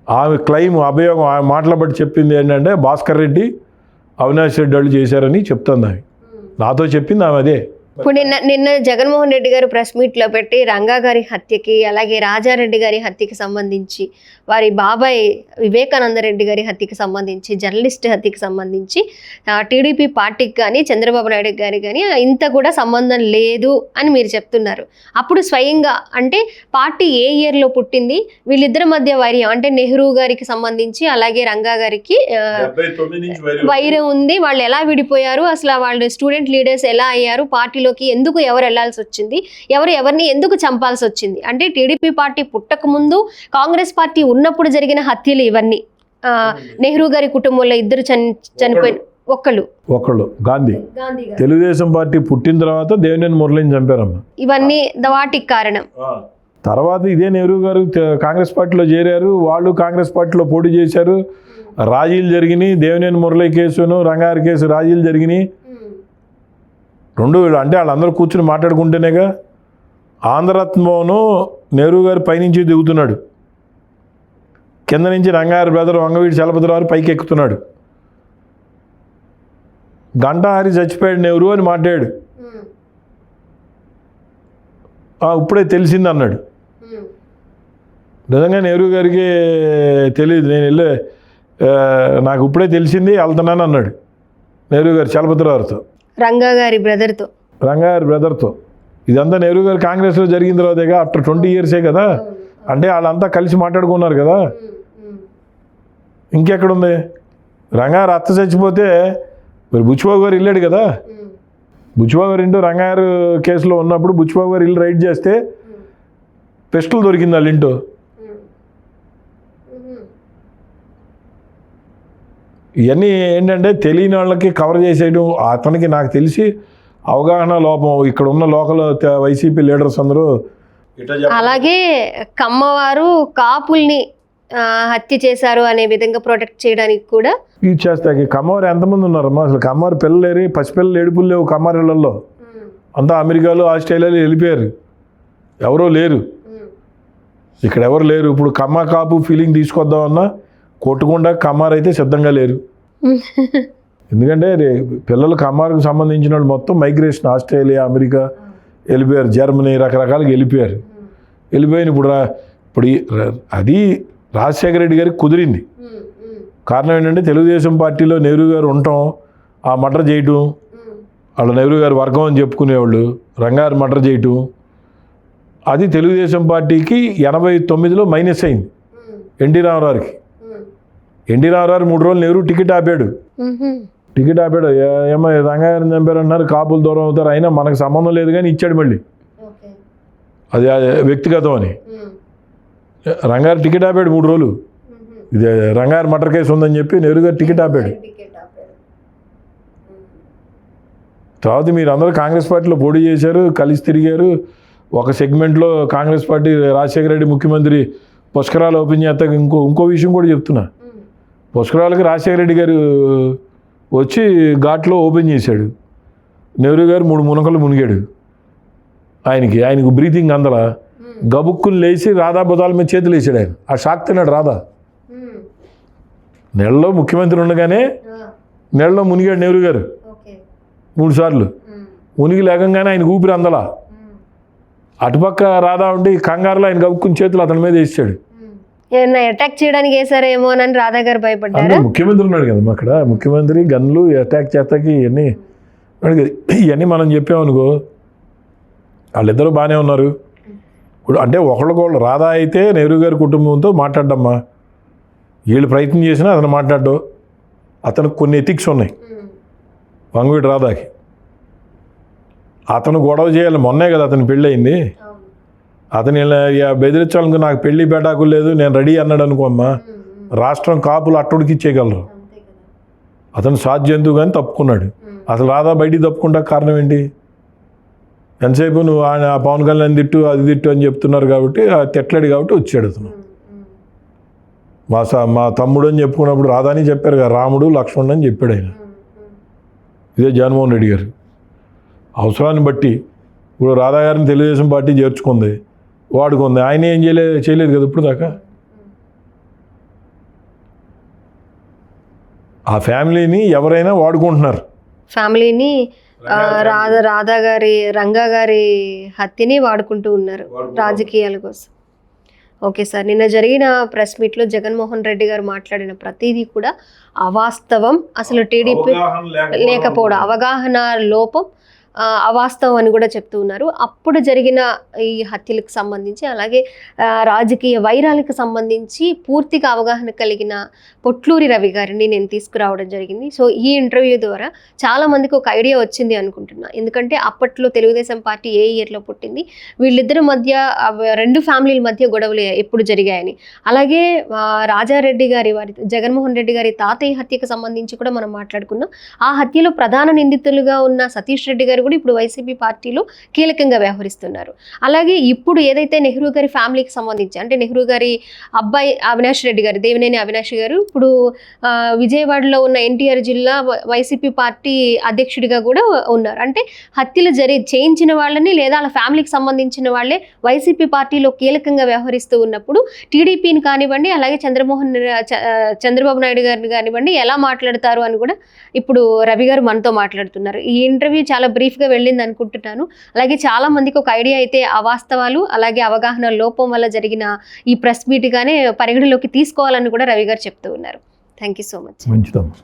Speaker 2: ఆమె క్లెయిమ్ అభియోగం ఆమె మాటల బట్టి చెప్పింది ఏంటంటే భాస్కర్ రెడ్డి అవినాష్ రెడ్డి వాళ్ళు చేశారని చెప్తుంది. ఆమె నాతో చెప్పింది ఆమె అదే.
Speaker 1: ఇప్పుడు నిన్న జగన్మోహన్ రెడ్డి గారు ప్రెస్ మీట్లో పెట్టి రంగా గారి హత్యకి అలాగే రాజారెడ్డి గారి హత్యకి సంబంధించి, వారి బాబాయ్ వివేకానంద రెడ్డి గారి హత్యకి సంబంధించి, జర్నలిస్ట్ హత్యకి సంబంధించి టీడీపీ పార్టీకి కానీ చంద్రబాబు నాయుడు గారి కానీ ఇంత కూడా సంబంధం లేదు అని మీరు చెప్తున్నారు. అప్పుడు స్వయంగా అంటే పార్టీ ఏ ఇయర్లో పుట్టింది, వీళ్ళిద్దరి మధ్య వైర్యం అంటే నెహ్రూ గారికి సంబంధించి అలాగే రంగా గారికి వైరం ఉంది, వాళ్ళు ఎలా విడిపోయారు, అసలు వాళ్ళు స్టూడెంట్ లీడర్స్ ఎలా అయ్యారు, పార్టీలోకి ఎందుకు ఎవరు వెళ్లాల్సి వచ్చింది, ఎవరిని ఎందుకు చంపాల్సి వచ్చింది, అంటే టీడీపీ పార్టీ పుట్టక ముందు కాంగ్రెస్ పార్టీ ఉన్నప్పుడు జరిగిన హత్యలు ఇవన్నీ. నెహ్రూ గారి కుటుంబంలో ఇద్దరు చనిపోయిన ఒకళ్ళు గాంధీ
Speaker 2: తెలుగుదేశం పార్టీ పుట్టిన తర్వాత దేవినేని మురళిని చంపారమ్మ.
Speaker 1: ఇవన్నీ వాటికి కారణం.
Speaker 2: తర్వాత ఇదే నెహ్రూ గారు కాంగ్రెస్ పార్టీలో చేరారు, వాళ్ళు కాంగ్రెస్ పార్టీలో పోటీ చేశారు, రాజీలు జరిగినాయి. దేవినేని మురళి కేసును రంగారి కేసు రాజీలు జరిగినాయి. రెండు అంటే వాళ్ళందరూ కూర్చుని మాట్లాడుకుంటేనేగా. ఆంధ్రరత్నను నెహ్రూ గారు పైనుంచి దిగుతున్నాడు, కింద నుంచి రంగారి బ్రదర్ వంగవీటి చలపతిరావు పైకి ఎక్కుతున్నాడు. గంటాహారి చచ్చిపోయాడు నెహ్రూ అని మాట్లాడాడు. ఇప్పుడే తెలిసింది అన్నాడు. నిజంగా నెహ్రూ గారికి తెలియదు, నేను నాకు ఇప్పుడే తెలిసింది వెళ్తున్నాను అన్నాడు నెహ్రూ గారు చలపతిరావుతో, రంగా గారి బ్రదర్తో. ఇదంతా నెహ్రూ గారు కాంగ్రెస్లో జరిగిన తర్వాతేగా, ఆఫ్టర్ 20 years కదా. అంటే వాళ్ళంతా కలిసి మాట్లాడుకున్నారు కదా. ఇంకెక్కడుంది? రంగారు అత్త చచ్చిపోతే మరి బుచ్చిబాబు గారు వెళ్ళాడు కదా. బుచ్చిబాబు గారు ఇంటూ రంగారు కేసులో ఉన్నప్పుడు బుచ్చిబాబు గారు ఇల్లు రైడ్ చేస్తే పిస్టల్ దొరికింది వాళ్ళ ఇంటూ. ఇవన్నీ ఏంటంటే తెలియని వాళ్ళకి కవర్ చేసేయడం. అతనికి నాకు తెలిసి అవగాహన లోపం. ఇక్కడ ఉన్న లోకల్ వైసీపీ లీడర్స్ అందరూ
Speaker 1: అలాగే కమ్మవారు కాపుల్ని హత్య చేశారు అనే విధంగా ప్రొటెక్ట్ చేయడానికి కూడా
Speaker 2: ఇది చేస్తాయి. కమ్మవారు ఎంతమంది ఉన్నారమ్మా అసలు? కమ్మవారు పిల్లలేరు, పసిపిల్లలు ఏడుపులు లేవు కమ్మవారిళ్లలో. అంతా అమెరికాలో ఆస్ట్రేలియాలో వెళ్ళిపోయారు, ఎవరో లేరు ఇక్కడ, ఎవరు లేరు. ఇప్పుడు కమ్మ కాపు ఫీలింగ్ తీసుకొద్దామన్నా కొట్టుకుండా కమ్మారు అయితే సిద్ధంగా లేరు. ఎందుకంటే పిల్లలు కమ్మారుకు సంబంధించిన వాళ్ళు మొత్తం మైగ్రేషన్ ఆస్ట్రేలియా అమెరికా వెళ్ళిపోయారు, జర్మనీ రకరకాలుగా వెళ్ళిపోయారు. వెళ్ళిపోయిన ఇప్పుడు అది రాజశేఖర రెడ్డి గారికి కుదిరింది. కారణం ఏంటంటే తెలుగుదేశం పార్టీలో నెహ్రూ గారు ఉండటం, ఆ మర్డర్ చేయటం, వాళ్ళు నెహ్రూ గారు వర్గం అని చెప్పుకునేవాళ్ళు, రంగారు మర్డర్ చేయటం, అది తెలుగుదేశం పార్టీకి 89లో మైనస్ అయింది. ఎన్టీ రామారావుకి 3 రోజులు నెహ్రూ టికెట్ ఆపాడు. ఏమో రంగారావుని చంపారన్నారు, కాపులు దూరం అవుతారు, అయినా మనకు సంబంధం లేదు కానీ ఇచ్చాడు మళ్ళీ. అది వ్యక్తిగతం అని రంగారు టికెట్ ఆపాడు 3 రోజులు. ఇది రంగారు మర్డర్ కేసు ఉందని చెప్పి నెహ్రూ గారు టికెట్ ఆపాడు. తర్వాత మీరు అందరూ కాంగ్రెస్ పార్టీలో పోటీ చేశారు, కలిసి తిరిగారు. ఒక సెగ్మెంట్లో కాంగ్రెస్ పార్టీ రాజశేఖర రెడ్డి ముఖ్యమంత్రి పుష్కరాలు ఓపెన్ చేస్తాక ఇంకో విషయం కూడా చెప్తున్నా. పుష్కరాలకి రాజశేఖర రెడ్డి గారు వచ్చి ఘాట్లో ఓపెన్ చేశాడు. నెహ్రూ గారు 3 మునకలు మునిగాడు. ఆయనకు బ్రీతింగ్ అందల గబుక్కుని లేచి రాధా బుధాల మీద చేతులు వేసాడు. ఆయన ఆ షాక్ తిన్నాడు రాధా. నెలలో ముఖ్యమంత్రి ఉండగానే నెలలో మునిగాడు నెహ్రూ గారు 3 సార్లు. మునిగి లేకంగానే ఆయనకు ఊపిరి అందల. అటుపక్క రాధా ఉండి కంగారులో ఆయన గబుక్కుని చేతులు అతని మీద వేసాడు.
Speaker 1: అటాక్ చేయడానికి వేసారేమో అని రాధా గారు భయపడ్డారు.
Speaker 2: ముఖ్యమంత్రి ఉన్నాడు కదమ్మా అక్కడ, ముఖ్యమంత్రి గన్లు అటాక్ చేస్తాకి ఇవన్నీ మనం చెప్పామనుకో వాళ్ళిద్దరూ బాగానే ఉన్నారు. ఇప్పుడు అంటే ఒకళ్ళకొళ్ళు రాధా అయితే నెహ్రూ గారి కుటుంబంతో మాట్లాడ్డమ్మా, వీళ్ళు ప్రయత్నం చేసినా అతను మాట్లాడ్డు. అతనికి కొన్ని ఎథిక్స్ ఉన్నాయి వంగవీటి రాధాకి. అతను గొడవ చేయాలి. మొన్నే కదా అతను పెళ్ళి అయింది. అతను ఇలా బెదిరించాలనుకో, నాకు పెళ్లి బేటాకు లేదు, నేను రెడీ అన్నాడు అనుకో అమ్మా, రాష్ట్రం కాపులు అట్టుడికి ఇచ్చేయగలరు. అతను సాధ్యంతు కానీ తప్పుకున్నాడు. అసలు రాధా బయటికి తప్పుకుంటా కారణం ఏంటి? ఎంతసేపు నువ్వు ఆయన పవన్ కళ్యాణ్ తిట్టు అది తిట్టు అని చెప్తున్నారు కాబట్టి తిట్టలేడు కాబట్టి వచ్చాడు అతను. మా తమ్ముడు అని చెప్పుకున్నప్పుడు రాధాని చెప్పారు కదా, రాముడు లక్ష్మణుడు అని చెప్పాడు ఆయన. ఇదే జగన్మోహన్ రెడ్డి గారు అవసరాన్ని బట్టి ఇప్పుడు రాధా గారిని తెలుగుదేశం పార్టీ చేర్చుకుంది, వాడుకుంది. ఆయన ఏం చేయలేదు కదా ఇప్పుడు దాకా. ఆ ఫ్యామిలీని ఎవరైనా వాడుకుంటున్నారు.
Speaker 1: ఫ్యామిలీని రాధా గారి రంగా గారి హత్యని వాడుకుంటూ ఉన్నారు రాజకీయాల కోసం. ఓకే సార్, నిన్న జరిగిన ప్రెస్ మీట్లో జగన్మోహన్ రెడ్డి గారు మాట్లాడిన ప్రతిదీ కూడా అవాస్తవం, అసలు టీడీపీ లేకపోవడం, అవగాహన లోపం, అవాస్తవం అని కూడా చెప్తూ ఉన్నారు. అప్పుడు జరిగిన ఈ హత్యలకు సంబంధించి అలాగే రాజకీయ వైరాలకు సంబంధించి పూర్తిగా అవగాహన కలిగిన పొట్లూరి రవి గారిని నేను తీసుకురావడం జరిగింది. సో ఈ ఇంటర్వ్యూ ద్వారా చాలామందికి ఒక ఐడియా వచ్చింది అనుకుంటున్నా. ఎందుకంటే అప్పట్లో తెలుగుదేశం పార్టీ ఏ ఇయర్లో పుట్టింది, వీళ్ళిద్దరి మధ్య రెండు ఫ్యామిలీల మధ్య గొడవలు ఎప్పుడు జరిగాయని, అలాగే రాజారెడ్డి గారి జగన్మోహన్ రెడ్డి గారి తాతయ్య హత్యకు సంబంధించి కూడా మనం మాట్లాడుకున్నాం. ఆ హత్యలో ప్రధాన నిందితులుగా ఉన్న సతీష్ రెడ్డి గారు కూడా ఇప్పుడు వైసీపీ పార్టీలో కీలకంగా వ్యవహరిస్తున్నారు. అలాగే ఇప్పుడు ఏదైతే నెహ్రూ గారి ఫ్యామిలీకి సంబంధించి, అంటే నెహ్రూ గారి అబ్బాయి అవినాష్ రెడ్డి గారు, దేవినేని అవినాష్ గారు ఇప్పుడు విజయవాడలో ఉన్న ఎన్టీఆర్ జిల్లా వైసీపీ పార్టీ అధ్యక్షుడిగా కూడా ఉన్నారు. అంటే హత్యలు చేయించిన వాళ్ళని లేదా వాళ్ళ ఫ్యామిలీకి సంబంధించిన వాళ్ళే వైసీపీ పార్టీలో కీలకంగా వ్యవహరిస్తూ ఉన్నప్పుడు టీడీపీని కానివ్వండి, అలాగే చంద్రబాబు నాయుడు గారిని కానివ్వండి ఎలా మాట్లాడతారు అని కూడా ఇప్పుడు రవి గారు మనతో మాట్లాడుతున్నారు. ఈ ఇంటర్వ్యూ చాలా బ్రీఫ్గా వెళ్ళింది అనుకుంటున్నాను. అలాగే చాలా మందికి ఒక ఐడియా అయితే అవాస్తవాలు అలాగే అవగాహన లోపం వల్ల జరిగిన ఈ ప్రెస్ మీట్గానే పరిగణలోకి తీసుకోవాలని కూడా రవి గారు చెప్తూ ఉన్నారు. Thank you so much.
Speaker 2: మంచిదమ్మా.